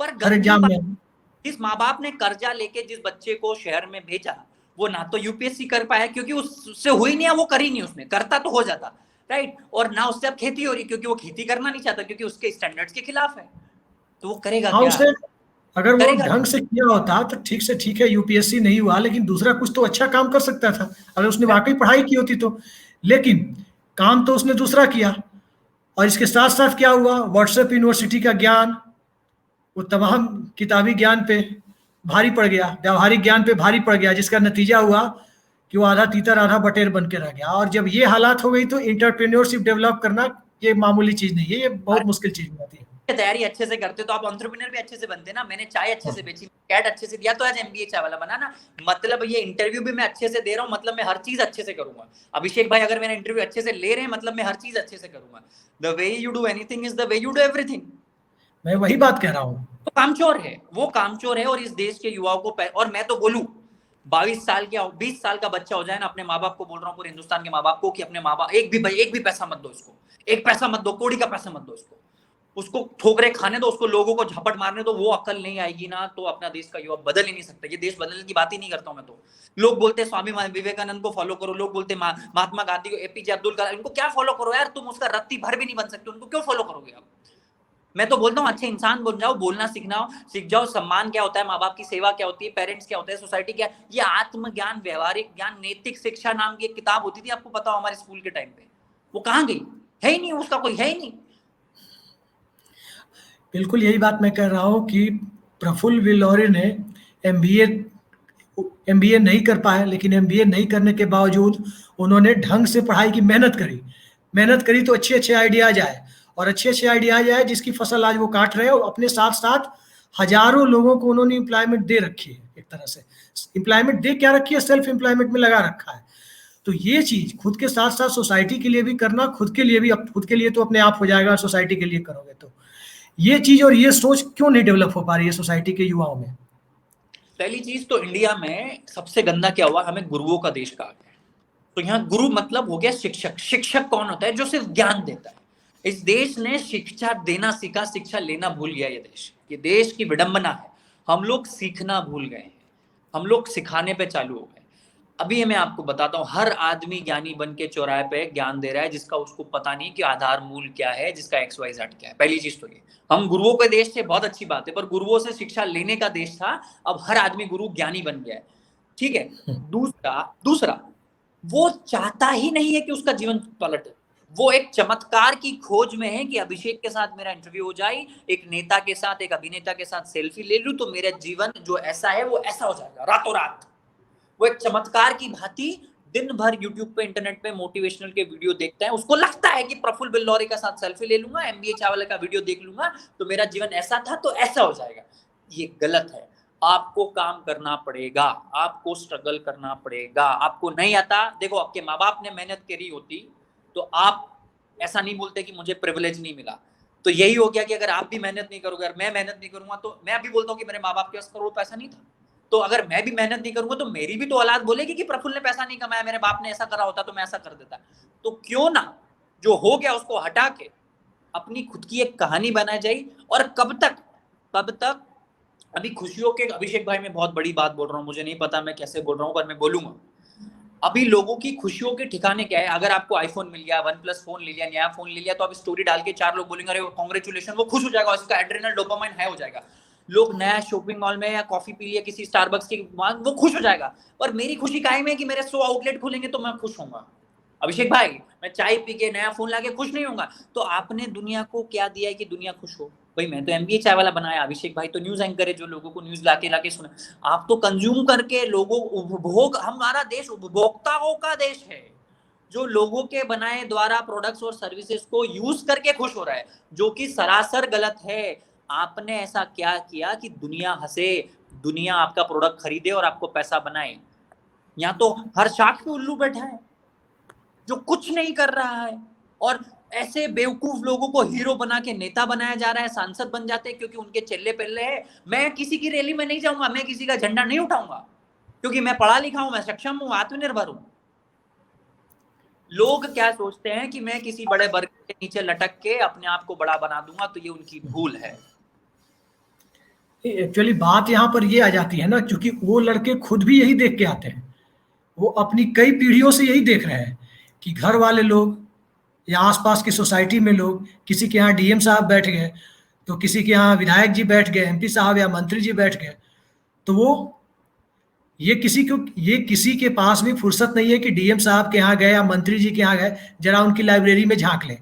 पर हर गलती एग्जाम में। जिस माँ बाप ने कर्जा लेके जिस बच्चे को शहर में भेजा, वो ना तो यूपीएससी कर पाया, क्योंकि उससे हुई नहीं है, वो करी नहीं, उसने करता तो हो जाता, राइट। और ना उससे अब खेती हो रही, क्योंकि वो खेती करना नहीं चाहता, क्योंकि उसके स्टैंडर्ड्स के खिलाफ है। तो वो करेगा हाँ, क्या? उसे अगर वो करेगा ढंग से किया होता तो ठीक है, यूपीएससी नहीं हुआ, लेकिन दूसरा कुछ तो अच्छा काम कर सकता था अगर उसने वाकई पढ़ाई की होती तो। लेकिन काम तो उसने दूसरा किया, और इसके साथ साथ क्या हुआ, व्हाट्सएप यूनिवर्सिटी का ज्ञान वो तमाम किताबी ज्ञान पे भारी पड़ गया, व्यावहारिक ज्ञान पे भारी पड़ गया, जिसका नतीजा हुआ कि वो आधा तीतर आधा बटेर बन के रह गया। और जब ये हालात हो गई तो इंटरप्रेन्योरशिप डेवलप करना ये मामूली चीज नहीं है, ये बहुत मुश्किल चीज हो जाती है। तैयारी अच्छे से करते तो आप एंटरप्रेन्योर भी अच्छे से बनते ना। मैंने चाय अच्छे से बेची, कैट अच्छे से दिया, तो आज एमबीए चाय वाला बना ना। मतलब ये इंटरव्यू भी मैं अच्छे से दे रहा हूँ, मतलब मैं हर चीज अच्छे से करूंगा। अभिषेक भाई अगर मेरा इंटरव्यू अच्छे से ले रहे हैं, मतलब मैं हर चीज अच्छे से करूंगा। The way you do anything is the way you do everything. मैं वही बात कह रहा हूँ, तो कामचोर है, वो कामचोर है। और इस देश के युवाओं को और मैं तो बोलूं 22 साल के 20 साल का बच्चा हो जाए ना, अपने माँ बाप को बोल रहा हूँ, पूरे हिंदुस्तान के माँ बाप को, कि अपने माँ बाप एक भी पैसा मत दो इसको, एक पैसा मत दो, कौड़ी का पैसा मत दो इसको, उसको ठोकरे खाने दो, उसको लोगों को झपट मारने दो। वो अकल नहीं आएगी ना तो अपना देश का युवा बदल ही नहीं सकता। ये देश बदलने की बात ही नहीं करता हूं मैं तो। लोग बोलते स्वामी विवेकानंद को फॉलो करो, लोग बोलते महात्मा गांधी को, एपीजे अब्दुल कलाम, इनको क्या फॉलो करो यार, तुम उसका रत्ती भर भी नहीं बन सकते, उनको क्यों फॉलो करोगे आप? मैं तो बोलता हूँ अच्छे इंसान बन जाओ, बोलना सीख जाओ, सम्मान क्या होता है, माँ बाप की सेवा क्या होती है, पेरेंट्स क्या होता है, सोसाइटी क्या, ये आत्मज्ञान, व्यवहारिक ज्ञान, नैतिक शिक्षा नाम की एक किताब होती थी, आपको पता हो, हमारे स्कूल के टाइम पे। वो कहाँ गई? है ही नहीं, उसका कोई है ही नहीं। बिल्कुल यही बात मैं कह रहा हूँ कि प्रफुल्ल विलोरे ने एमबीए नहीं कर पाए, लेकिन एमबीए नहीं करने के बावजूद उन्होंने ढंग से पढ़ाई की मेहनत करी तो अच्छे आइडियाज आए, और अच्छे आइडियाज आए जिसकी फसल आज वो काट रहे हैं। और अपने साथ साथ हजारों लोगों को उन्होंने एम्प्लॉयमेंट दे रखी है, एक तरह से एम्प्लॉयमेंट दे क्या रखी है, सेल्फ एम्प्लॉयमेंट में लगा रखा है। तो ये चीज खुद के साथ साथ सोसाइटी के लिए भी करना, खुद के लिए तो अपने आप हो जाएगा, और सोसाइटी के लिए करोगे तो ये चीज और ये सोच क्यों नहीं डेवलप हो पा रही है सोसाइटी के युवाओं में? पहली चीज तो इंडिया में सबसे गंदा क्या हुआ, हमें गुरुओं का देश कहा गया। तो यहाँ गुरु मतलब हो गया शिक्षक। शिक्षक कौन होता है? जो सिर्फ ज्ञान देता है। इस देश ने शिक्षा देना सीखा, शिक्षा लेना भूल गया। ये देश की विडंबना है। हम लोग सीखना भूल गए हैं, हम लोग सिखाने पे चालू हो गए। अभी मैं आपको बताता हूँ, हर आदमी ज्ञानी बन के चौराहे पे ज्ञान दे रहा है जिसका उसको पता नहीं कि आधार मूल क्या है, जिसका XYZ क्या है। पहली चीज तो ये, हम गुरुओं के देश थे, बहुत अच्छी बात है, पर गुरुओं से शिक्षा लेने का देश था, अब हर आदमी गुरु ज्ञानी बन गया है, ठीक है। दूसरा वो चाहता ही नहीं है कि उसका जीवन पलटे, वो एक चमत्कार की खोज में है कि अभिषेक के साथ मेरा इंटरव्यू हो जाए, एक नेता के साथ, एक अभिनेता के साथ सेल्फी ले लूं तो मेरा जीवन जो ऐसा है वो ऐसा हो जाएगा रातों रात। वो एक चमत्कार की भांति दिन भर यूट्यूब पे, इंटरनेट पे मोटिवेशनल के वीडियो देखता है, उसको लगता है कि प्रफुल्ल बिल्लौरे के साथ सेल्फी ले लूंगा, MBA चावला का वीडियो देख लूंगा तो मेरा जीवन ऐसा था तो ऐसा हो जाएगा। ये गलत है। आपको काम करना पड़ेगा, आपको स्ट्रगल करना पड़ेगा। आपको नहीं आता, देखो आपके माँ बाप ने मेहनत करी होती तो आप ऐसा नहीं बोलते कि मुझे प्रिविलेज नहीं मिला। तो यही हो गया कि अगर आप भी मेहनत नहीं करोगे, अगर मैं मेहनत नहीं करूंगा, तो मैं अभी बोलता हूँ कि मेरे माँ बाप के पास करोड़ पैसा नहीं था, तो अगर मैं भी मेहनत नहीं करूंगा तो मेरी भी तो औलाद बोलेगी कि प्रफुल्ल ने पैसा नहीं कमाया, मेरे बाप ने ऐसा करा होता तो मैं ऐसा कर देता। तो क्यों ना जो हो गया उसको हटा के अपनी खुद की एक कहानी बनाई जाए। और कब तक अभी खुशियों के, अभिषेक भाई मैं बहुत बड़ी बात बोल रहा हूँ, मुझे नहीं पता मैं कैसे बोल रहा हूँ पर मैं बोलूंगा। अभी लोगों की खुशियों के ठिकाने क्या है? अगर आपको आईफोन मिल गया, OnePlus फोन ले लिया, नया फोन ले लिया, तो आप स्टोरी डाल के 4 लोग बोलेंगे अरे कांग्रेचुलेशन, वो खुश हो जाएगा, उसका एड्रेनल डोपामाइन हाई हो जाएगा। लोग नया शॉपिंग मॉल में या कॉफी पी लिया किसी स्टारबक्स की, वो खुश हो जाएगा। और मेरी खुशी कायम है कि मेरे 100 आउटलेट खुलेंगे तो मैं खुश होऊंगा। अभिषेक भाई मैं चाय पी के नया फोन लाके खुश नहीं होऊंगा। तो आपने दुनिया को क्या दिया है कि दुनिया खुश हो? भाई मैं तो MBA चाय वाला बनाया, अभिषेक भाई तो न्यूज एंकर है जो लोगों को न्यूज लाके सुना। आप तो कंज्यूम करके लोगों उपभोग, हमारा देश उपभोक्ताओं का देश है जो लोगों के बनाए द्वारा प्रोडक्ट्स और सर्विसेज को यूज करके खुश हो रहा है, जो कि सरासर गलत है। आपने ऐसा क्या किया कि दुनिया हंसे, दुनिया आपका प्रोडक्ट खरीदे और आपको पैसा बनाए? यहाँ तो हर शाख पे उल्लू बैठा है जो कुछ नहीं कर रहा है, और ऐसे बेवकूफ लोगों को हीरो बना के नेता बनाया जा रहा है, सांसद बन जाते हैं क्योंकि उनके चेले पहले है। मैं किसी की रैली में नहीं जाऊंगा, मैं किसी का झंडा नहीं उठाऊंगा क्योंकि मैं पढ़ा लिखा हूं, मैं सक्षम हूं, आत्मनिर्भर हूं। लोग क्या सोचते हैं कि मैं किसी बड़े वर्ग के नीचे लटक के अपने आप को बड़ा बना दूंगा, तो ये उनकी भूल है। एक्चुअली बात यहाँ पर ये आ जाती है ना, क्योंकि वो लड़के खुद भी यही देख के आते हैं, वो अपनी कई पीढ़ियों से यही देख रहे हैं कि घर वाले लोग या आसपास की सोसाइटी में लोग, किसी के यहाँ DM साहब बैठ गए तो किसी के यहाँ विधायक जी बैठ गए, MP साहब या मंत्री जी बैठ गए, तो वो ये किसी के पास भी फुर्सत नहीं है कि DM साहब के यहाँ गए या मंत्री जी के यहाँ गए, जरा उनकी लाइब्रेरी में झांक लें,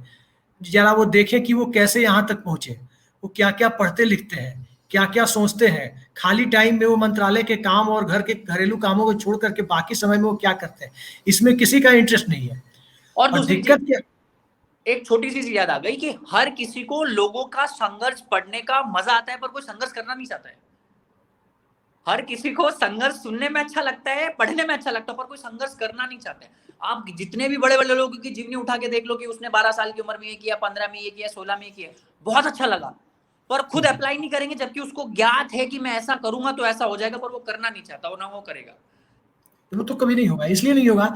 जरा वो देखें कि वो कैसे यहाँ तक पहुंचे, वो क्या क्या पढ़ते लिखते हैं, क्या क्या सोचते हैं, खाली टाइम में वो मंत्रालय के काम और घर के घरेलू कामों को छोड़ करके बाकी समय में वो क्या करते हैं, इसमें किसी का इंटरेस्ट नहीं है। और दूसरी दिक्कत क्या, एक छोटी सी चीज याद आ गई कि हर किसी को लोगों का संघर्ष पढ़ने का मजा आता है, पर कोई संघर्ष करना नहीं चाहता है। हर किसी को संघर्ष सुनने में अच्छा लगता है, पढ़ने में अच्छा लगता है, पर कोई संघर्ष करना नहीं चाहता है। आप जितने भी बड़े बड़े लोगों की जीवनी उठा के देख लो कि उसने 12 साल की उम्र में ये किया, 15 में ये किया, 16 में ये किया, बहुत अच्छा लगा, पर खुद अप्लाई नहीं करेंगे, जबकि उसको ज्ञात है कि मैं ऐसा करूंगा तो ऐसा हो जाएगा, पर वो करना नहीं चाहता, वो ना वो करेगा। वो तो कभी नहीं होगा। इसलिए नहीं होगा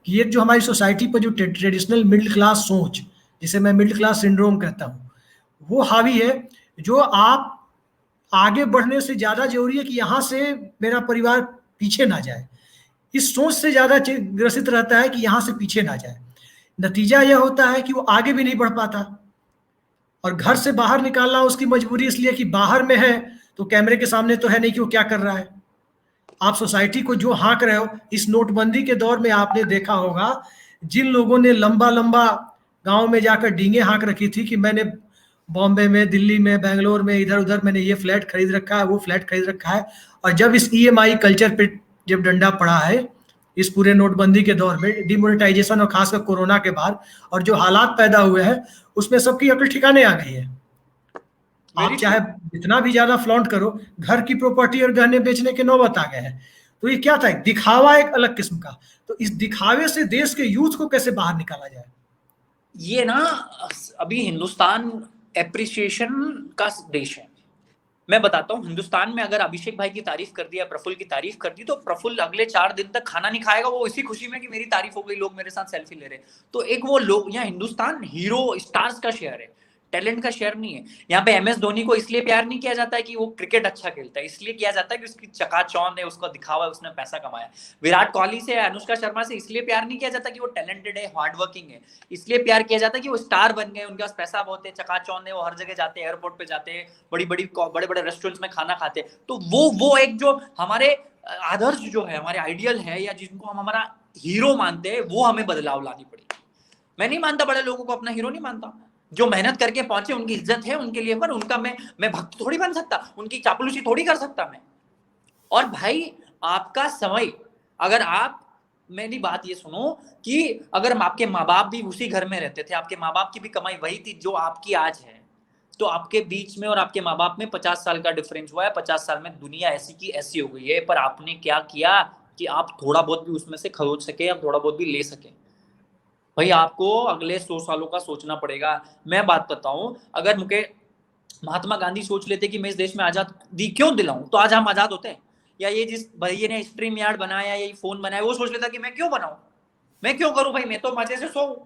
कि ये जो हमारी सोसाइटी पर जो ट्रेडिशनल मिडिल क्लास सोच, जिसे मैं मिडिल क्लास सिंड्रोम कहता हूँ, वो हावी है। जो आप आगे बढ़ने से ज़्यादा जरूरी है कि यहाँ से मेरा परिवार पीछे ना जाए, इस सोच से ज़्यादा ग्रसित रहता है कि यहाँ से पीछे ना जाए। नतीजा यह होता है कि वो आगे भी नहीं बढ़ पाता, और घर से बाहर निकालना उसकी मजबूरी इसलिए कि बाहर में है तो कैमरे के सामने तो है नहीं कि वो क्या कर रहा है। आप सोसाइटी को जो हाँक रहे हो, इस नोटबंदी के दौर में आपने देखा होगा जिन लोगों ने लंबा लंबा गांव में जाकर डींगे हाँक रखी थी कि मैंने बॉम्बे में, दिल्ली में, बेंगलोर में, इधर उधर मैंने ये फ्लैट खरीद रखा है, वो फ्लैट खरीद रखा है, और जब इस EMI कल्चर पे जब डंडा पड़ा है इस पूरे नोटबंदी के दौर में, डिमोनेटाइजेशन और खासकर कोरोना के बाद, और जो हालात पैदा हुए हैं उसमें सबकी अकल ठिकाने आ गई है। आप चाहे जितना भी ज्यादा फ्लॉन्ट करो, घर की प्रॉपर्टी और गहने बेचने के नौबत आ गए हैं। तो ये क्या था, दिखावा एक अलग किस्म का। तो इस दिखावे से देश के यूथ को कैसे बाहर निकाला जाए? ये ना, अभी हिंदुस्तान एप्रिसिएशन का देश है। मैं बताता हूँ, हिंदुस्तान में अगर अभिषेक भाई की तारीफ कर दी या प्रफुल्ल की तारीफ कर दी, तो प्रफुल्ल अगले 4 दिन तक खाना नहीं खाएगा, वो इसी खुशी में कि मेरी तारीफ हो गई, लोग मेरे साथ सेल्फी ले रहे। तो एक वो लोग, यहाँ हिंदुस्तान हीरो स्टार्स का शहर है, टैलेंट का शेयर नहीं है। यहाँ पे MS धोनी को इसलिए प्यार नहीं किया जाता है कि वो क्रिकेट अच्छा खेलता है, इसलिए किया जाता है कि उसकी चकाचौंध है, उसको दिखावा है, उसने पैसा कमाया। विराट कोहली से, अनुष्का शर्मा से इसलिए प्यार नहीं किया जाता कि वो टैलेंटेड है, हार्डवर्किंग है, इसलिए प्यार किया जाता है कि वो स्टार बन गए, उनके पास पैसा बहुत है, चकाचौंध है, वो हर जगह जाते हैं, एयरपोर्ट पे जाते हैं, बड़े बड़े रेस्टोरेंट्स में खाना खाते हैं। तो वो एक जो हमारे आदर्श जो है, हमारे आइडियल है, या जिनको हम हमारा हीरो मानते हैं, वो हमें बदलाव लानी पड़ेगी। मैं नहीं मानता बड़े लोगों को अपना हीरो नहीं मानता, जो मेहनत करके पहुंचे उनकी इज्जत है उनके लिए, पर उनका मैं भक्त थोड़ी बन सकता, उनकी चापलूसी थोड़ी कर सकता मैं। और भाई आपका समय, अगर आप, मेरी बात ये सुनो कि अगर आपके माँ बाप भी उसी घर में रहते थे, आपके माँ बाप की भी कमाई वही थी जो आपकी आज है, तो आपके बीच में और आपके माँ बाप में 50 साल का डिफरेंस हुआ है। 50 साल में दुनिया ऐसी की ऐसी हो गई है, पर आपने क्या किया कि आप थोड़ा बहुत भी उसमें से खरीद सके, आप थोड़ा बहुत भी ले सके। भाई आपको अगले 100 सालों का सोचना पड़ेगा। मैं बात करता हूं, अगर मुझे महात्मा गांधी सोच लेते कि मैं इस देश में आजादी क्यों दिलाऊं, तो आज हम आजाद होते हैं। या ये जिस भैया ने स्ट्रीम यार्ड बनाया, ये फोन बनाया, वो सोच लेता कि मैं क्यों बनाऊं, मैं क्यों करूं भाई, मैं तो मजे से सोऊं,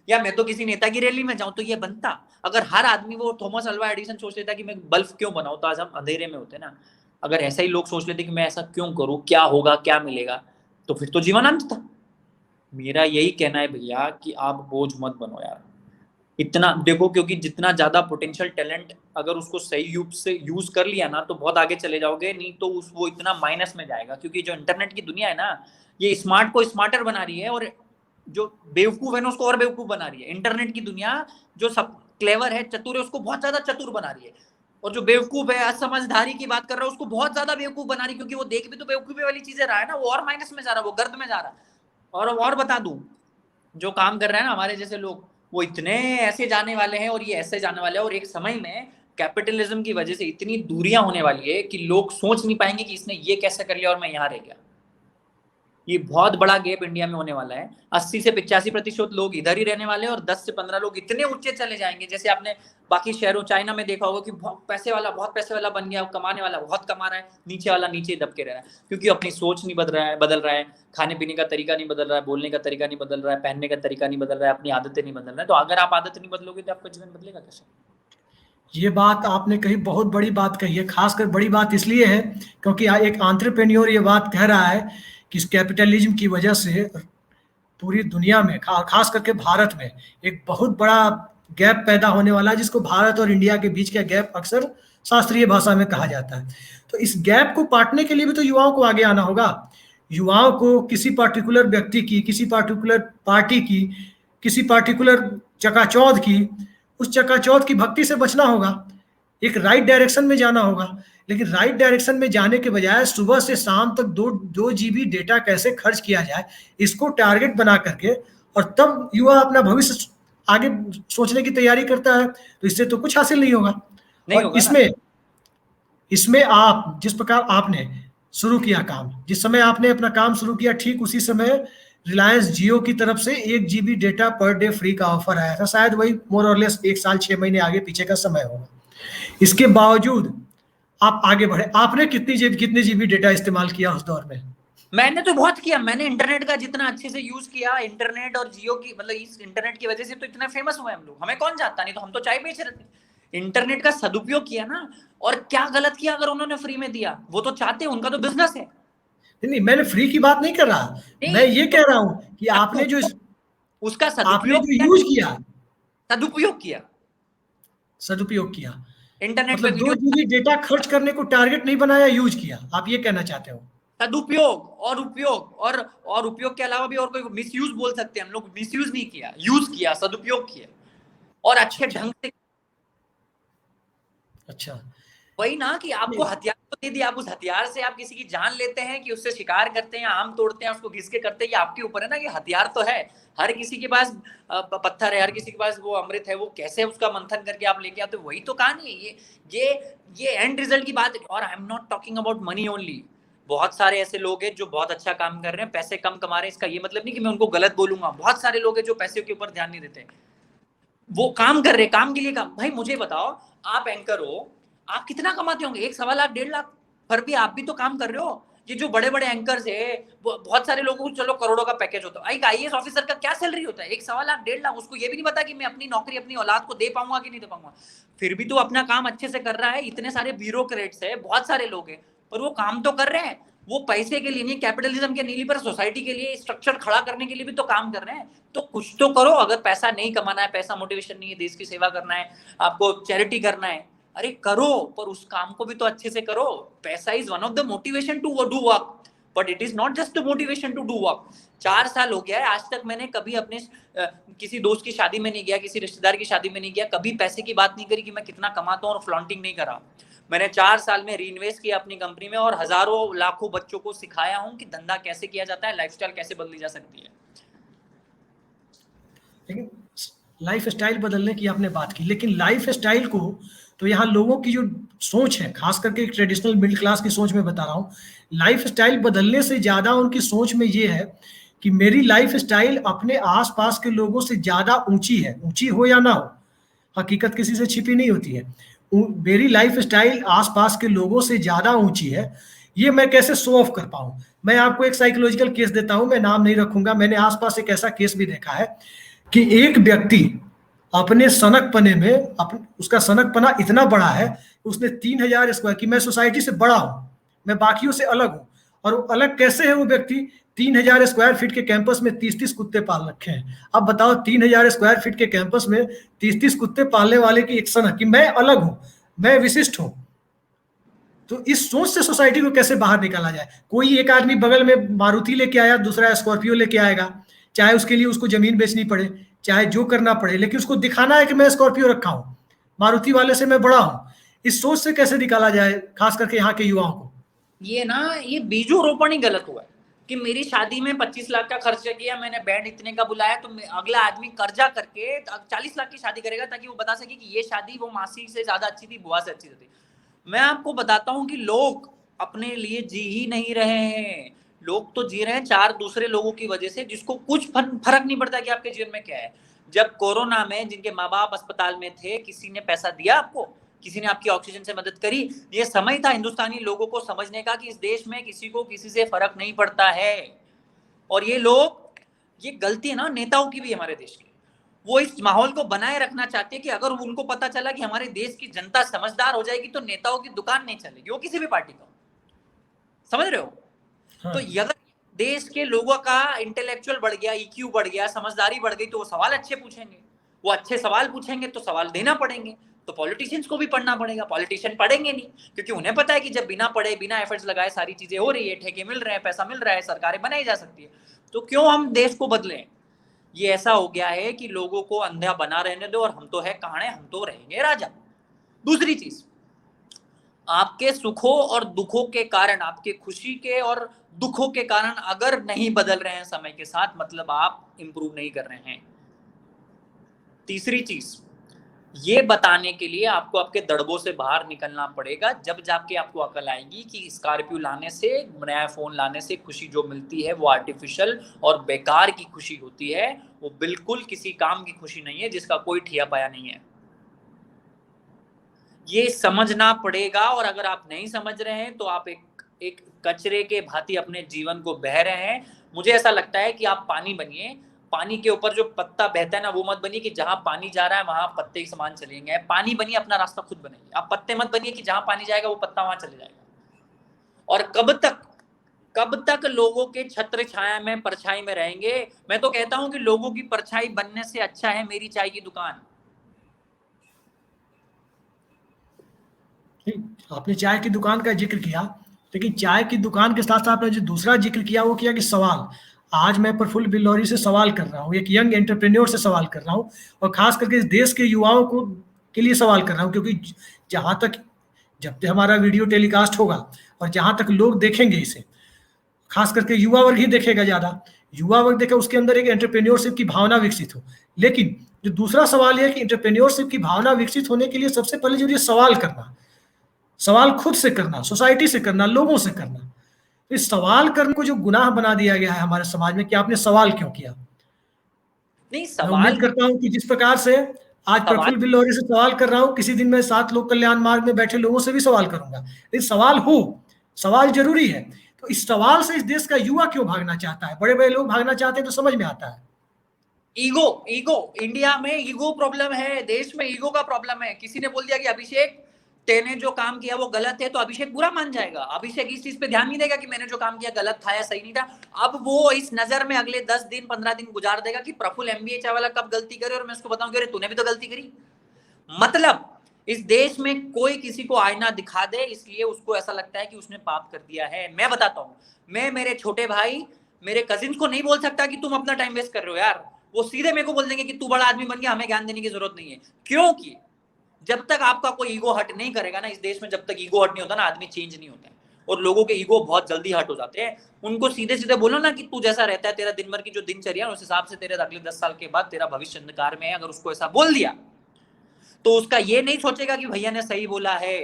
या मैं तो किसी नेता की रैली में जाऊं, तो ये बनता। अगर हर आदमी वो थॉमस अल्वा एडिसन सोच लेता कि मैं बल्ब क्यों बनाऊं, तो आज हम अंधेरे में होते ना। अगर ऐसा ही लोग सोच लेते कि मैं ऐसा क्यों करूं, क्या होगा क्या मिलेगा, तो फिर तो जीवन अंत था। मेरा यही कहना है भैया कि आप बोझ मत बनो यार, इतना देखो, क्योंकि जितना ज्यादा पोटेंशियल टैलेंट अगर उसको सही रूप से यूज कर लिया ना, तो बहुत आगे चले जाओगे, नहीं तो वो इतना माइनस में जाएगा। क्योंकि जो इंटरनेट की दुनिया है ना, ये स्मार्ट को स्मार्टर बना रही है, और जो बेवकूफ है ना उसको और बेवकूफ बना रही है। इंटरनेट की दुनिया जो सब क्लेवर है, चतुर है, उसको बहुत ज्यादा चतुर बना रही है, और जो बेवकूफ है, असमझदारी की बात कर रहा है, उसको बहुत ज्यादा बेवकूफ बना रही है, क्योंकि वो देख भी तो बेवकूफी वाली चीजें रहा है ना, वो और माइनस में जा रहा है, वो गर्द में जा रहा है। और बता दूं, जो काम कर रहे हैं ना हमारे जैसे लोग, वो इतने ऐसे जाने वाले हैं और ये ऐसे जाने वाले हैं, और एक समय में कैपिटलिज्म की वजह से इतनी दूरियां होने वाली है कि लोग सोच नहीं पाएंगे कि इसने ये कैसे कर लिया और मैं यहाँ रह गया। ये बहुत बड़ा गैप इंडिया में होने वाला है। 80 से 85% लोग इधर ही रहने वाले हैं, और 10 से 15 लोग इतने ऊंचे चले जाएंगे, जैसे आपने बाकी शहरों चाइना में देखा होगा कि बहुत पैसे वाला बन गया, कमाने वाला बहुत कमा रहा है, नीचे वाला नीचे दबके रह रहा है, क्योंकि अपनी सोच नहीं बदल रहा है, खाने पीने का तरीका नहीं बदल रहा है, बोलने का तरीका नहीं बदल रहा है, पहनने का तरीका नहीं बदल रहा है, अपनी आदतें नहीं बदल रहा है। तो अगर आप आदतें नहीं बदलोगे तो आपका जीवन बदलेगा कैसे? ये बात आपने कही, बहुत बड़ी बात कही है। खासकर बड़ी बात इसलिए है क्योंकि एक एंटरप्रेन्योर ये बात कह रहा है कि इस कैपिटलिज्म की वजह से पूरी दुनिया में, खास करके भारत में, एक बहुत बड़ा गैप पैदा होने वाला है, जिसको भारत और इंडिया के बीच का गैप अक्सर शास्त्रीय भाषा में कहा जाता है। तो इस गैप को पाटने के लिए भी तो युवाओं को आगे आना होगा। युवाओं को किसी पार्टिकुलर व्यक्ति की, किसी पार्टिकुलर पार्टी की, किसी पार्टिकुलर चकाचौंध की, उस चकाचौंध की भक्ति से बचना होगा, एक राइट डायरेक्शन में जाना होगा। लेकिन राइट डायरेक्शन में जाने के बजाय सुबह से शाम तक 2 GB डेटा कैसे खर्च किया जाए, इसको टारगेट बना करके, और तब युवा अपना भविष्य आगे सोचने की तैयारी करता है, तो इससे तो कुछ हासिल नहीं होगा। नहीं और होगा इसमें आप जिस प्रकार आपने शुरू किया काम, जिस समय आपने अपना काम शुरू किया, ठीक उसी समय रिलायंस जियो की तरफ से 1 GB data per day free का ऑफर आया था। शायद वही मोर और लेस 1 साल 6 महीने आगे पीछे का समय होगा। इसके बावजूद आप आगे बढ़े। आपने कितने जीबी डेटा इस्तेमाल किया उस दौर में? मैंने तो बहुत किया। मैंने इंटरनेट का जितना अच्छे से यूज किया, इंटरनेट और जियो की, मतलब इस इंटरनेट की वजह से तो इतना फेमस हुए हम लोग। हमें कौन जानता, नहीं तो हम तो चाय बेच रहे थे। इंटरनेट का सदुपयोग किया ना, और क्या गलत किया अगर उन्होंने फ्री में दिया? वो तो चाहते हैं, उनका तो बिजनेस है। नहीं, मैंने फ्री की बात नहीं कर रहा, मैं ये कह रहा हूं कि आपने जो उसका आपने सदुपयोग जो यूज किया, सदुपयोग किया, इंटरनेट पे मतलब 2 वीडियो, GB डेटा खर्च करने को टारगेट नहीं बनाया, यूज किया, आप ये कहना चाहते हो? सदुपयोग और उपयोग, और उपयोग के अलावा भी और कोई मिसयूज बोल सकते हैं हम लोग। मिसयूज नहीं किया, यूज किया, सदुपयोग किया, और अच्छे ढंग से। अच्छा, वही ना कि आपको हथियार तो दे दिया, आप उस हथियार से आप किसी की जान लेते हैं कि उससे शिकार करते हैं, आम तोड़ते हैं, उसको घिस के करते हैं, ये आपके ऊपर है ना। कि हथियार तो है, हर किसी के पास पत्थर है, हर किसी के पास वो अमृत है, वो कैसे उसका मंथन करके आप लेके आते, वही तो कहानी है। ये एंड रिजल्ट की बात है। और I am not talking about money only. बहुत सारे ऐसे लोग हैं जो बहुत अच्छा काम कर रहे हैं, पैसे कम कमा रहे हैं। इसका ये मतलब नहीं कि मैं उनको गलत बोलूंगा। बहुत सारे लोग हैं जो पैसे के ऊपर ध्यान नहीं देते, वो काम कर रहे हैं, काम के लिए काम। भाई मुझे बताओ, आप एंकर हो, आप कितना कमाते होंगे? 1 सवा लाख 1.5 लाख, पर भी आप भी तो काम कर रहे हो। ये जो बड़े बड़े एंकर्स है, बहुत सारे लोगों को चलो करोड़ों का पैकेज होता है, एक आईएएस ऑफिसर का क्या सैलरी होता है? 1 सवा लाख 1.5 लाख। उसको ये भी नहीं पता कि मैं अपनी नौकरी अपनी औलाद को दे पाऊंगा कि नहीं दे पाऊंगा। फिर भी तो अपना काम अच्छे से कर रहा है। इतने सारे ब्यूरोक्रेट्स है, बहुत सारे लोग हैं, पर वो काम तो कर रहे हैं। वो पैसे के लिए नहीं, कैपिटलिज्म के नीली पर सोसाइटी के लिए स्ट्रक्चर खड़ा करने के लिए भी तो काम कर रहे हैं। तो कुछ तो करो। अगर पैसा नहीं कमाना है, पैसा मोटिवेशन नहीं है, देश की सेवा करना है, आपको चैरिटी करना है, अरे करो, पर उस काम को भी तो अच्छे से करो। पैसा is one of the motivation to do work, but it is not just motivation to do work. 4 साल हो गया है, आज तक मैंने कभी अपने किसी दोस्त की शादी में नहीं गया, किसी रिश्तेदार की शादी में नहीं गया, कभी पैसे की बात नहीं करी कि मैं कितना कमाता हूँ, और फ्लॉन्टिंग नहीं करा। मैंने 4 साल में रीइन्वेस्ट किया अपनी कंपनी में, और हजारों लाखों बच्चों को सिखाया हूँ कि धंधा कैसे किया जाता है, लाइफस्टाइल कैसे बदली जा सकती है। लेकिन लाइफ स्टाइल बदलने की आपने बात की, लेकिन लाइफ स्टाइल को तो यहाँ लोगों की जो सोच है, खास करके ट्रेडिशनल मिडिल क्लास की सोच में बता रहा हूँ, लाइफ स्टाइल बदलने से ज़्यादा उनकी सोच में ये है कि मेरी लाइफ स्टाइल अपने आसपास के लोगों से ज़्यादा ऊंची है, ऊंची हो या ना हो, हकीकत किसी से छिपी नहीं होती है। मेरी लाइफ स्टाइल आसपास के लोगों से ज़्यादा ऊंची है, ये मैं कैसे शो ऑफ कर पाऊँ। मैं आपको एक साइकोलॉजिकल केस देता हूँ, मैं नाम नहीं रखूंगा। मैंने आसपास एक ऐसा केस भी देखा है कि एक व्यक्ति अपने सनकपने में, उसका सनकपना इतना बड़ा है, उसने 3000 स्क्वायर की, मैं सोसाइटी से बड़ा हूँ, मैं बाकियों से अलग हूँ, और वो अलग कैसे है वो व्यक्ति, 3000 स्क्वायर फीट के कैंपस में 30-30 कुत्ते पाल रखे हैं। अब बताओ, 3000 स्क्वायर फीट के कैंपस में 30-30 कुत्ते पालने वाले की एक सनक कि मैं अलग हूँ, मैं विशिष्ट हूँ। तो इस सोच से सोसाइटी को कैसे बाहर निकाला जाए। कोई एक आदमी बगल में मारुति लेके आया, दूसरा स्कॉर्पियो लेके आएगा, चाहे उसके लिए उसको जमीन बेचनी पड़े, चाहे जो करना पड़े, लेकिन उसको दिखाना है कि मैं स्कॉर्पियो रखा हूँ, मारुति वाले से मैं बड़ा हूँ। इस सोच से कैसे निकाला जाए, खास करके यहाँ के युवाओं को? ये बीजों रोपण ही गलत हुआ है कि मेरी शादी में 25 लाख का खर्चा किया, मैंने बैंड इतने का बुलाया, तो अगला आदमी कर्जा करके 40 लाख की शादी करेगा ताकि वो बता सके कि ये शादी वो मासी से ज्यादा अच्छी थी, बुआ से अच्छी थी। मैं आपको बताता हूँ कि लोग अपने लिए जी ही नहीं रहे हैं। लोग तो जी रहे हैं 4 दूसरे लोगों की वजह से, जिसको कुछ फर्क नहीं पड़ता कि आपके जीवन में क्या है। जब कोरोना में जिनके माँ बाप अस्पताल में थे, किसी ने पैसा दिया आपको? किसी ने आपकी ऑक्सीजन से मदद करी? ये समय था हिंदुस्तानी लोगों को समझने का कि इस देश में किसी को किसी से फर्क नहीं पड़ता है। और ये लोग, ये गलती है ना नेताओं की भी, हमारे देश की, वो इस माहौल को बनाए रखना चाहते हैं कि अगर उनको पता चला कि हमारे देश की जनता समझदार हो जाएगी तो नेताओं की दुकान नहीं चलेगी, वो किसी भी पार्टी का, समझ रहे हो? हाँ। तो अगर देश के लोगों का इंटेलेक्चुअल बढ़ गया, ईक्यू बढ़ गया, समझदारी बढ़ गई, तो वो सवाल अच्छे पूछेंगे। वो अच्छे सवाल पूछेंगे तो सवाल देना पड़ेंगे। तो पॉलिटिशियंस को भी पढ़ना पड़ेगा। पॉलिटिशियन पढ़ेंगे नहीं, क्योंकि उन्हें पता है कि जब बिना पढ़े बिना एफर्ट्स लगाए सारी चीजें हो रही है, ठेके मिल रहे हैं, पैसा मिल रहा है, सरकारें बनाई जा सकती है, तो क्यों हम देश को बदलें। ये ऐसा हो गया है कि लोगों को अंधा बना रहने दो, और हम तो है कहाने, हम तो रहेंगे राजा। दूसरी चीज, आपके सुखों और दुखों के कारण, आपके खुशी के और दुखों के कारण अगर नहीं बदल रहे हैं समय के साथ, मतलब आप इंप्रूव नहीं कर रहे हैं। तीसरी चीज, ये बताने के लिए आपको आपके दड़बों से बाहर निकलना पड़ेगा। जब जाके आपको अकल आएगी कि स्कॉर्पियो लाने से, नया फोन लाने से खुशी जो मिलती है वो आर्टिफिशियल और बेकार की खुशी होती है, वो बिल्कुल किसी काम की खुशी नहीं है जिसका कोई ठिया पाया नहीं है। ये समझना पड़ेगा, और अगर आप नहीं समझ रहे हैं तो आप एक कचरे के भांति अपने जीवन को बह रहे हैं। मुझे ऐसा लगता है कि आप पानी बनिए, पानी के ऊपर जो पत्ता बहता है ना, वो मत बनिए कि जहां पानी जा रहा है वहां पत्ते के समान चलेंगे। पानी बनिए, अपना रास्ता खुद बनाइए। आप पत्ते मत बनिए कि जहां पानी जाएगा वो पत्ता वहां चले जाएगा। और कब तक लोगों के छत्र छाया में, परछाई में रहेंगे। मैं तो कहता हूं कि लोगों की परछाई बनने से अच्छा है मेरी चाय की दुकान। आपने चाय की दुकान का जिक्र किया, लेकिन चाय की दुकान के साथ साथ आपने जो दूसरा जिक्र किया वो किया कि सवाल। आज मैं प्रफुल्ल बिल्लौरी से सवाल कर रहा हूँ, एक यंग एंटरप्रेन्योर से सवाल कर रहा हूँ, और खास करके इस देश के युवाओं को के लिए सवाल कर रहा हूँ, क्योंकि जहाँ तक, जब तक हमारा वीडियो टेलीकास्ट होगा और जहाँ तक लोग देखेंगे इसे, खास करके युवा वर्ग ही देखेगा, ज़्यादा युवा वर्ग देखे, उसके अंदर एक एंटरप्रेन्योरशिप की भावना विकसित हो। लेकिन जो दूसरा सवाल है कि एंटरप्रेन्योरशिप की भावना विकसित होने के लिए सबसे पहले जरूरी सवाल करना, सवाल खुद से करना, सोसाइटी से करना, लोगों से करना। इस सवाल करने को जो गुनाह बना दिया गया है हमारे समाज में कि आपने सवाल क्यों किया। नहीं, मैं सवाल उम्मीद करता हूं कि जिस प्रकार से आज प्रफुल्ल बिल्लौरी से सवाल कर रहा हूं, किसी दिन मैं 7 लोक कल्याण मार्ग में बैठे लोगों से भी सवाल करूंगा। लेकिन सवाल हो, सवाल जरूरी है। तो इस सवाल से इस देश का युवा क्यों भागना चाहता है? बड़े बड़े लोग भागना चाहते हैं तो समझ में आता है। ईगो, ईगो, इंडिया में ईगो प्रॉब्लम है, देश में ईगो का प्रॉब्लम है। किसी ने बोल दिया कि अभिषेक तेने जो काम किया वो गलत है, तो अभिषेक बुरा मान जाएगा। अभिषेक इस चीज पे ध्यान नहीं देगा कि मैंने जो काम किया गलत था या सही नहीं था। अब वो इस नजर में अगले 10 दिन 15 दिन गुजार देगा कि प्रफुल्ल एमबीए चावला कब गलती करे और मैं उसको बताऊं कि अरे तूने भी तो गलती करी। मतलब इस देश में कोई किसी को आईना दिखा दे, इसलिए उसको ऐसा लगता है कि उसने पाप कर दिया है। मैं बताता हूं, मैं मेरे छोटे भाई, मेरे कजिन्स को नहीं बोल सकता कि तुम अपना टाइम वेस्ट कर रहे हो यार। वो सीधे मेरे को बोल देंगे कि तू बड़ा आदमी बन गया, हमें ज्ञान देने की जरूरत नहीं है। क्योंकि जब तक आपका कोई ईगो हट नहीं करेगा ना, इस देश में जब तक ईगो हट नहीं होता ना, आदमी चेंज नहीं होता है। और लोगों के ईगो बहुत जल्दी हट हो जाते हैं। उनको सीधे सीधे बोलो ना कि तू जैसा रहता है, तेरा दिन भर की जो दिनचर्या उस हिसाब से तेरे अगले 10 साल के बाद तेरा भविष्य अंधकार में है, अगर उसको ऐसा बोल दिया तो उसका ये नहीं सोचेगा कि भैया ने सही बोला है,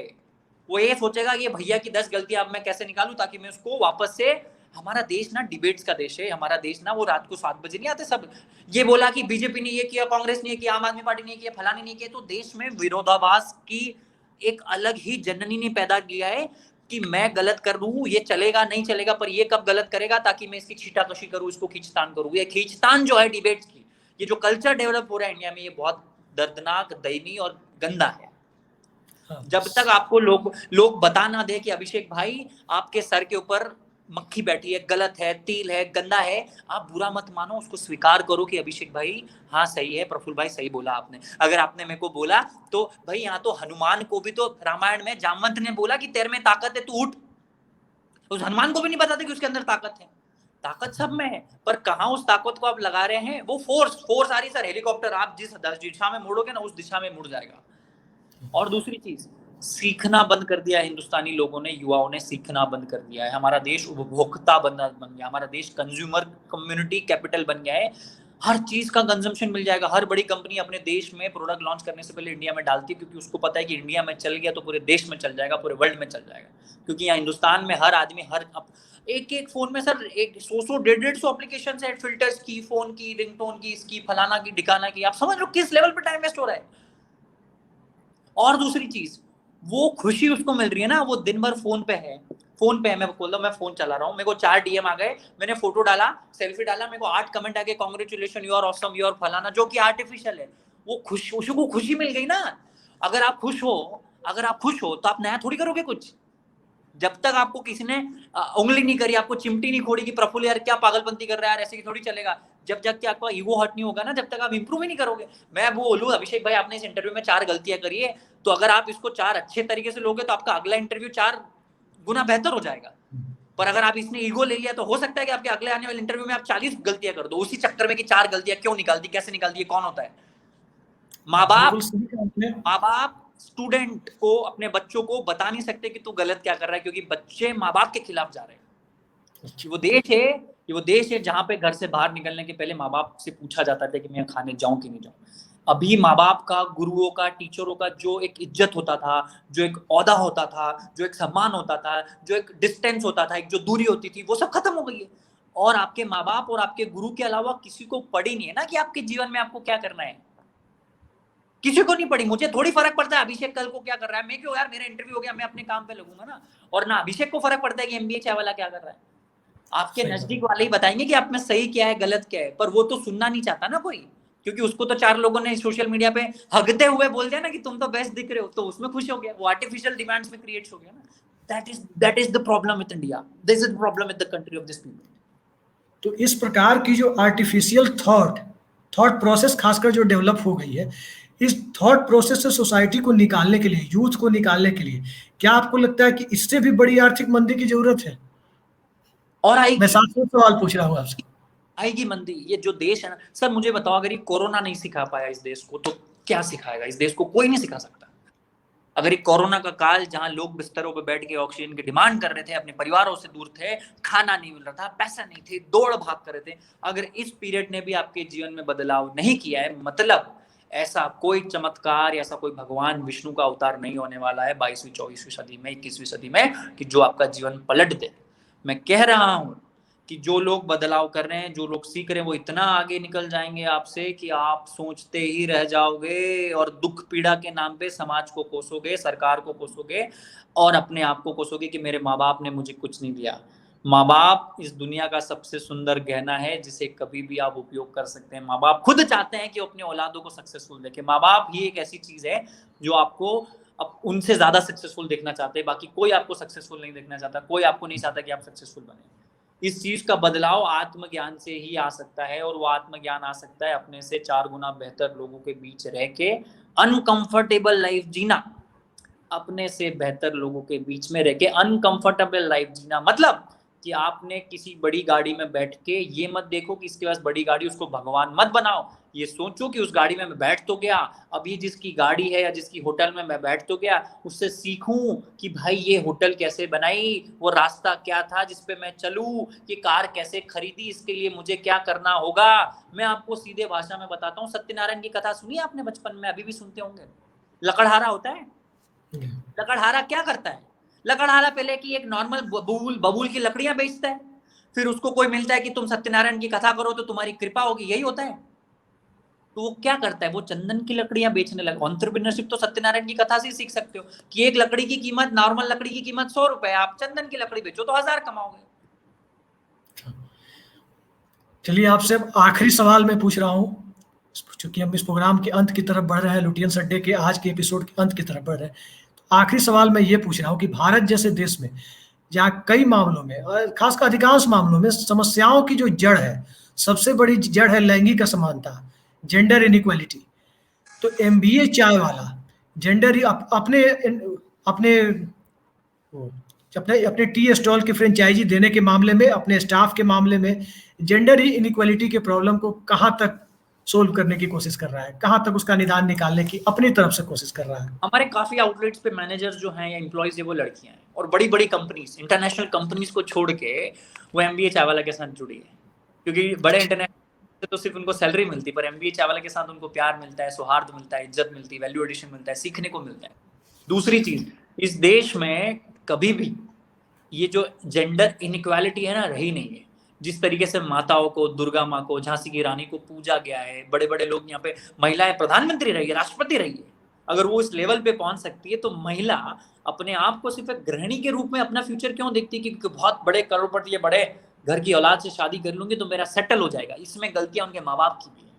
वो ये सोचेगा कि भैया की 10 गलतियां अब मैं कैसे निकालूं ताकि मैं उसको वापस से। हमारा देश ना डिबेट्स का देश है, हमारा देश ना वो रात को 7 बजे नहीं आते सब, ये बोला कि बीजेपी ने ये किया, कांग्रेस ने ये किया, आम आदमी पार्टी ने किया, फलाने ने किया। तो देश में विरोधाभास की एक अलग ही जननी ने पैदा किया है कि मैं गलत कर लूं, ये चलेगा नहीं चलेगा, पर ये कब गलत करेगा ताकि मैं इसकी छीटाकशी करूं, इसको खींचतान करूं। ये खींचतान जो है डिबेट्स की, ये जो कल्चर डेवलप हो रहा है इंडिया में, ये बहुत दर्दनाक, दयनीय और गंदा है। जब तक आपको लोग बता ना दे कि अभिषेक भाई आपके सर के ऊपर मक्खी बैठी है, गलत है, तिल है, गंदा है, आप बुरा मत मानो, उसको स्वीकार करो कि अभिषेक भाई हाँ सही है, प्रफुल्ल भाई सही बोला आपने। अगर आपने मेरे को बोला तो भाई यहाँ तो हनुमान को भी तो रामायण में जामवंत ने बोला कि तेरे में ताकत है, तू उठ। उस हनुमान को भी नहीं पता था कि उसके अंदर ताकत है। ताकत सब में है, पर कहाँ उस ताकत को आप लगा रहे हैं। वो फोर्स आ रही सर, हेलीकॉप्टर आप जिस दिशा में मुड़ोगे ना उस दिशा में मुड़ जाएगा। और दूसरी चीज, सीखना बंद कर दिया है हिंदुस्तानी लोगों ने, युवाओं ने सीखना बंद कर दिया है। हमारा देश उपभोक्ता बन गया, हमारा देश कंज्यूमर कम्युनिटी कैपिटल बन गया है। हर चीज का कंजम्पशन मिल जाएगा। हर बड़ी कंपनी अपने देश में प्रोडक्ट लॉन्च करने से पहले इंडिया में डालती है, क्योंकि उसको पता है कि इंडिया में चल गया तो पूरे देश में चल जाएगा, पूरे वर्ल्ड में चल जाएगा। क्योंकि यहाँ हिंदुस्तान में हर आदमी एक फोन में सर 100-150 एप्लीकेशन है, फिल्टर्स की, फोन की, रिंगटोन की, इसकी, फलाना की, ढिकाना की। आप समझ लो किस लेवल पे टाइम वेस्ट हो रहा है। और दूसरी चीज, वो खुशी उसको मिल रही है ना, वो दिन भर फोन पे है। मैं बोल रहा हूँ मैं फोन चला रहा हूँ, मेरे को 4 डीएम आ गए, मैंने फोटो डाला, सेल्फी डाला, मेरे को 8 कमेंट आ गए, congratulation, you are awesome, you are फलाना, जो कि आर्टिफिशियल है। वो उसको खुशी मिल गई ना। अगर आप खुश हो तो आप नया थोड़ी करोगे कुछ। जब तक आपको किसी ने उंगली नहीं करी, आपको चिमटी नहीं खोड़ी कि प्रफुल्ल यार क्या पागलपंती कर रहा है यार, ऐसे की थोड़ी चलेगा। जब तक कि आपका ईगो हट नहीं होगा ना, जब तक आप इंप्रूव ही नहीं करोगे। मैं वो बोलूँ अभिषेक भाई आपने इस इंटरव्यू में 4 गलतियां करी है, तो अगर आप इसको 4 अच्छे तरीके से लोगे तो आपका अगला इंटरव्यू 4 गुना बेहतर हो जाएगा। पर अगर आप इसने ईगो ले लिया तो हो सकता है कि आपके अगले आने वाले इंटरव्यू में आप 40 गलतियां कर दो, उसी चक्कर में कि 4 गलतियां क्यों निकाल दी, कैसे निकाल दी, कौन होता है। माँ बाप स्टूडेंट को, अपने बच्चों को बता नहीं सकते कि तू गलत क्या कर रहा है, क्योंकि बच्चे माँ बाप के खिलाफ जा रहे हैं। वो देश है जहां पे घर से बाहर निकलने के पहले माँ बाप से पूछा जाता था कि मैं खाने जाऊं कि नहीं जाऊं। अभी माँ बाप का, गुरुओं का, टीचरों का जो एक इज्जत होता था, जो एक औहदा होता था, जो एक सम्मान होता था, जो एक डिस्टेंस होता था, एक जो दूरी होती थी, वो सब खत्म हो गई है। और आपके माँ बाप और आपके गुरु के अलावा किसी को पड़ी नहीं है ना कि आपके जीवन में आपको क्या करना है। किसी को नहीं पड़ी। मुझे थोड़ी फर्क पड़ता है अभिषेक कल को क्या कर रहा है, मैं क्यों यार, मेरा इंटरव्यू हो गया, मैं अपने काम पे लगूंगा ना। और ना अभिषेक को फर्क पड़ता है कि एमबीए चावला क्या कर रहा है। आपके नजदीक वाले ही बताएंगे कि आप में सही क्या है, गलत क्या है, पर वो तो सुनना नहीं चाहता ना कोई, क्योंकि उसको तो 4 लोगों ने सोशल मीडिया पे हगते हुए बोल दिया ना कि तुम तो बेस्ट दिख रहे हो, तो उसमें खुश हो गया। वो आर्टिफिशियल डिमांड्स में क्रिएट हो गया ना। That is the problem with India, this is the problem with the country of this people. तो इस प्रकार की जो आर्टिफिशियल थॉट प्रोसेस खासकर जो डेवलप हो गई है, इस थॉट प्रोसेस से सोसाइटी को निकालने के लिए, यूथ को निकालने के लिए, क्या आपको लगता है कि इससे भी बड़ी आर्थिक मंदी की जरूरत है? और आएगी। मैं 7 सवाल पूछ रहा हूँ आपसे। आएगी मंदी। ये जो देश है ना सर, मुझे बताओ, अगर ये कोरोना नहीं सिखा पाया इस देश को, तो क्या सिखाएगा? इस देश को कोई नहीं सिखा सकता। अगर ये कोरोना का काल, जहां लोग बिस्तरों पर बैठ के ऑक्सीजन की डिमांड कर रहे थे, अपने परिवारों से दूर थे, खाना नहीं मिल रहा था, पैसा नहीं थे, दौड़ भाग कर रहे थे, अगर इस पीरियड ने भी आपके जीवन में बदलाव नहीं किया है, मतलब ऐसा कोई चमत्कार, ऐसा कोई भगवान विष्णु का अवतार नहीं होने वाला है 22वीं 24वीं सदी में, 21वीं सदी में, कि जो आपका जीवन पलट दे। मैं कह रहा हूं कि जो लोग बदलाव कर रहे हैं, जो लोग सीख रहे हैं, वो इतना आगे निकल जाएंगे आपसे कि आप सोचते ही रह जाओगे, और दुख पीड़ा के नाम पे समाज को कोसोगे, सरकार को कोसोगे, और अपने आप को कोसोगे कि मेरे माँ बाप ने मुझे कुछ नहीं दिया। माँ बाप इस दुनिया का सबसे सुंदर गहना है जिसे कभी भी आप उपयोग कर सकते हैं। माँ बाप खुद चाहते हैं कि अपने औलादों को सक्सेसफुल देखें। माँ बाप ही एक ऐसी चीज है जो आपको अब उनसे ज्यादा सक्सेसफुल देखना चाहते हैं। बाकी कोई आपको सक्सेसफुल नहीं देखना चाहता, कोई आपको नहीं चाहता कि आप सक्सेसफुल बने। इस चीज का बदलाव आत्मज्ञान से ही आ सकता है, और वो आत्मज्ञान आ सकता है अपने से 4 गुना बेहतर लोगों के बीच रह के अनकंफर्टेबल लाइफ जीना। अपने से बेहतर लोगों के बीच में रह के अनकंफर्टेबल लाइफ जीना मतलब कि आपने किसी बड़ी गाड़ी में बैठ के ये मत देखो कि इसके पास बड़ी गाड़ी, उसको भगवान मत बनाओ। ये सोचो कि उस गाड़ी में मैं बैठ तो गया, अभी जिसकी गाड़ी है या जिसकी होटल में मैं बैठ तो गया, उससे सीखूं कि भाई ये होटल कैसे बनाई, वो रास्ता क्या था जिस पे मैं चलूं, ये कार कैसे खरीदी, इसके लिए मुझे क्या करना होगा। मैं आपको सीधे भाषा में बताता हूँ, सत्यनारायण की कथा सुनी आपने बचपन में, अभी भी सुनते होंगे। लकड़हारा होता है, लकड़हारा क्या करता है? लकड़हारा पहले की एक नॉर्मल बबूल की लकड़ियां बेचता है, फिर उसको कोई मिलता है कि तुम सत्यनारायण की कथा करो तो तुम्हारी कृपा होगी, यही होता है। तो वो क्या करता है? वो चंदन की लकड़ियां बेचने लगा। एंटरप्रेन्योरशिप तो सत्यनारायण की कथा से सीख सकते हो कि एक लकड़ी की कीमत, नॉर्मल लकड़ी की कीमत 100 रुपए, आप चंदन की लकड़ी बेचो तो 1000 कमाओगे। चलिए आपसे आखिरी सवाल मैं पूछ रहा हूँ, चूंकि हम इस प्रोग्राम के अंत की तरफ बढ़ रहे हैं, लुटियंस अड्डे के आज के एपिसोड के अंत की तरफ बढ़ रहे हैं, तो आखिरी सवाल मैं ये पूछ रहा हूँ कि भारत जैसे देश में जहाँ कई मामलों में, खासकर अधिकांश मामलों में समस्याओं की जो जड़ है, सबसे बड़ी जड़ है लैंगिक असमानता, जेंडर इनइक्वालिटी। तो एमबीए चाय वाला जेंडर अपने अपने अपने अपने टी स्टॉल की फ्रेंचाइजी देने के मामले में, अपने स्टाफ के मामले में जेंडर इनइक्वालिटी के प्रॉब्लम को कहाँ तक सोल्व करने की कोशिश कर रहा है, कहाँ तक उसका निदान निकालने की अपनी तरफ से कोशिश कर रहा है? हमारे काफी आउटलेट्स पे मैनेजर्स जो हैं या एम्प्लॉइज है वो लड़कियां हैं, और बड़ी बड़ी कंपनीज, इंटरनेशनल कंपनीज को छोड़ के वो एमबीए चाय वाला के साथ जुड़ी है। क्योंकि बड़े इंटरनेशनल तो सिर्फ उनको सैलरी मिलती, पर एमबीए चाय वाला के साथ उनको प्यार मिलता है, सौहार्द मिलता है, इज्जत मिलती है, वैल्यू एडिशन मिलता है, सीखने को मिलता है। दूसरी चीज, इस देश में कभी भी ये जो जेंडर इनइक्वालिटी है ना, रही नहीं है। जिस तरीके से माताओं को, दुर्गा माँ को, झांसी की रानी को पूजा गया है, बड़े बड़े लोग यहाँ पे, महिलाएं प्रधानमंत्री रही है, राष्ट्रपति रही है, अगर वो इस लेवल पे पहुंच सकती है तो महिला अपने आप को सिर्फ एक गृहिणी के रूप में अपना फ्यूचर क्यों देखती है कि बहुत बड़े करोड़पति या बड़े घर की औलाद से शादी कर लूंगी तो मेरा सेटल हो जाएगा। इसमें गलतियां उनके माँ बाप की भी है।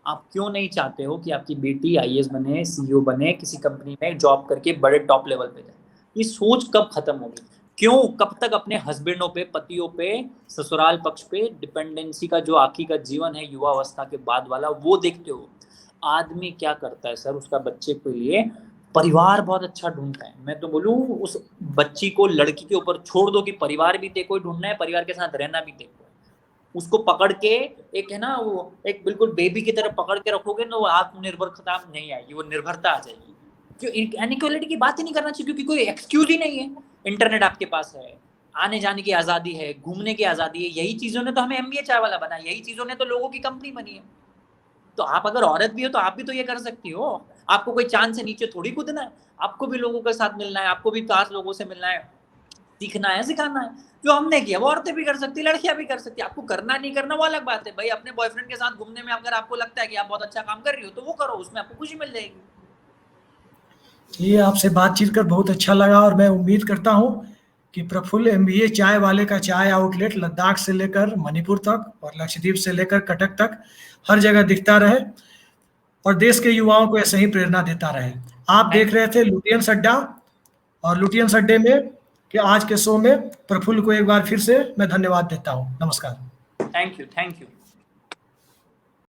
आप क्यों नहीं चाहते हो कि आपकी बेटी आईएएस बने, सीईओ बने, किसी कंपनी में जॉब करके बड़े टॉप लेवल पे जाए? ये सोच कब खत्म होगी? क्यों कब तक अपने हस्बैंडों पे, पतियों पे, ससुराल पक्ष पे डिपेंडेंसी का जो आखिरी का जीवन है युवावस्था के बाद वाला, वो देखते हो? आदमी क्या करता है सर, उसका बच्चे के लिए परिवार बहुत अच्छा ढूंढता है। मैं तो बोलूं उस बच्ची को लड़की के ऊपर छोड़ दो कि परिवार भी तेको ही ढूंढना है, परिवार के साथ रहना भी तेको। उसको पकड़ के एक है ना, वो एक बिल्कुल बेबी की तरह पकड़ के रखोगे ना, वो आत्मनिर्भरता नहीं आएगी, वो निर्भरता आ जाएगी। क्यों इनइक्वालिटी की बात ही नहीं करना चाहिए, क्योंकि कोई एक्सक्यूज ही नहीं है। इंटरनेट आपके पास है, आने जाने की आज़ादी है, घूमने की आज़ादी है, यही चीज़ों ने तो हमें एमबीए चाय वाला बनाया, यही चीज़ों ने तो लोगों की कंपनी बनी है। तो आप अगर औरत भी हो तो आप भी तो ये कर सकती हो। आपको कोई चांद से नीचे थोड़ी कूदना है, आपको भी लोगों के साथ मिलना है, आपको भी 5 लोगों से मिलना है, सीखना है, सिखाना है। जो हमने किया वो औरतें भी कर सकती, लड़कियां भी कर सकती। आपको करना नहीं करना वो अलग बात है भाई। अपने बॉयफ्रेंड के साथ घूमने में अगर आपको लगता है कि आप बहुत अच्छा काम कर रही हो तो वो करो, उसमें आपको खुशी मिल जाएगी। ये आपसे बातचीत कर बहुत अच्छा लगा, और मैं उम्मीद करता हूँ कि प्रफुल्ल एमबीए चाय वाले का चाय आउटलेट लद्दाख से लेकर मणिपुर तक और लक्षद्वीप से लेकर कटक तक हर जगह दिखता रहे और देश के युवाओं को ऐसे ही प्रेरणा देता रहे। आप देख रहे थे लुटियंस अड्डा, और लुटियंस अड्डे में कि आज के शो में प्रफुल्ल को एक बार फिर से मैं धन्यवाद देता हूँ। नमस्कार। Thank you.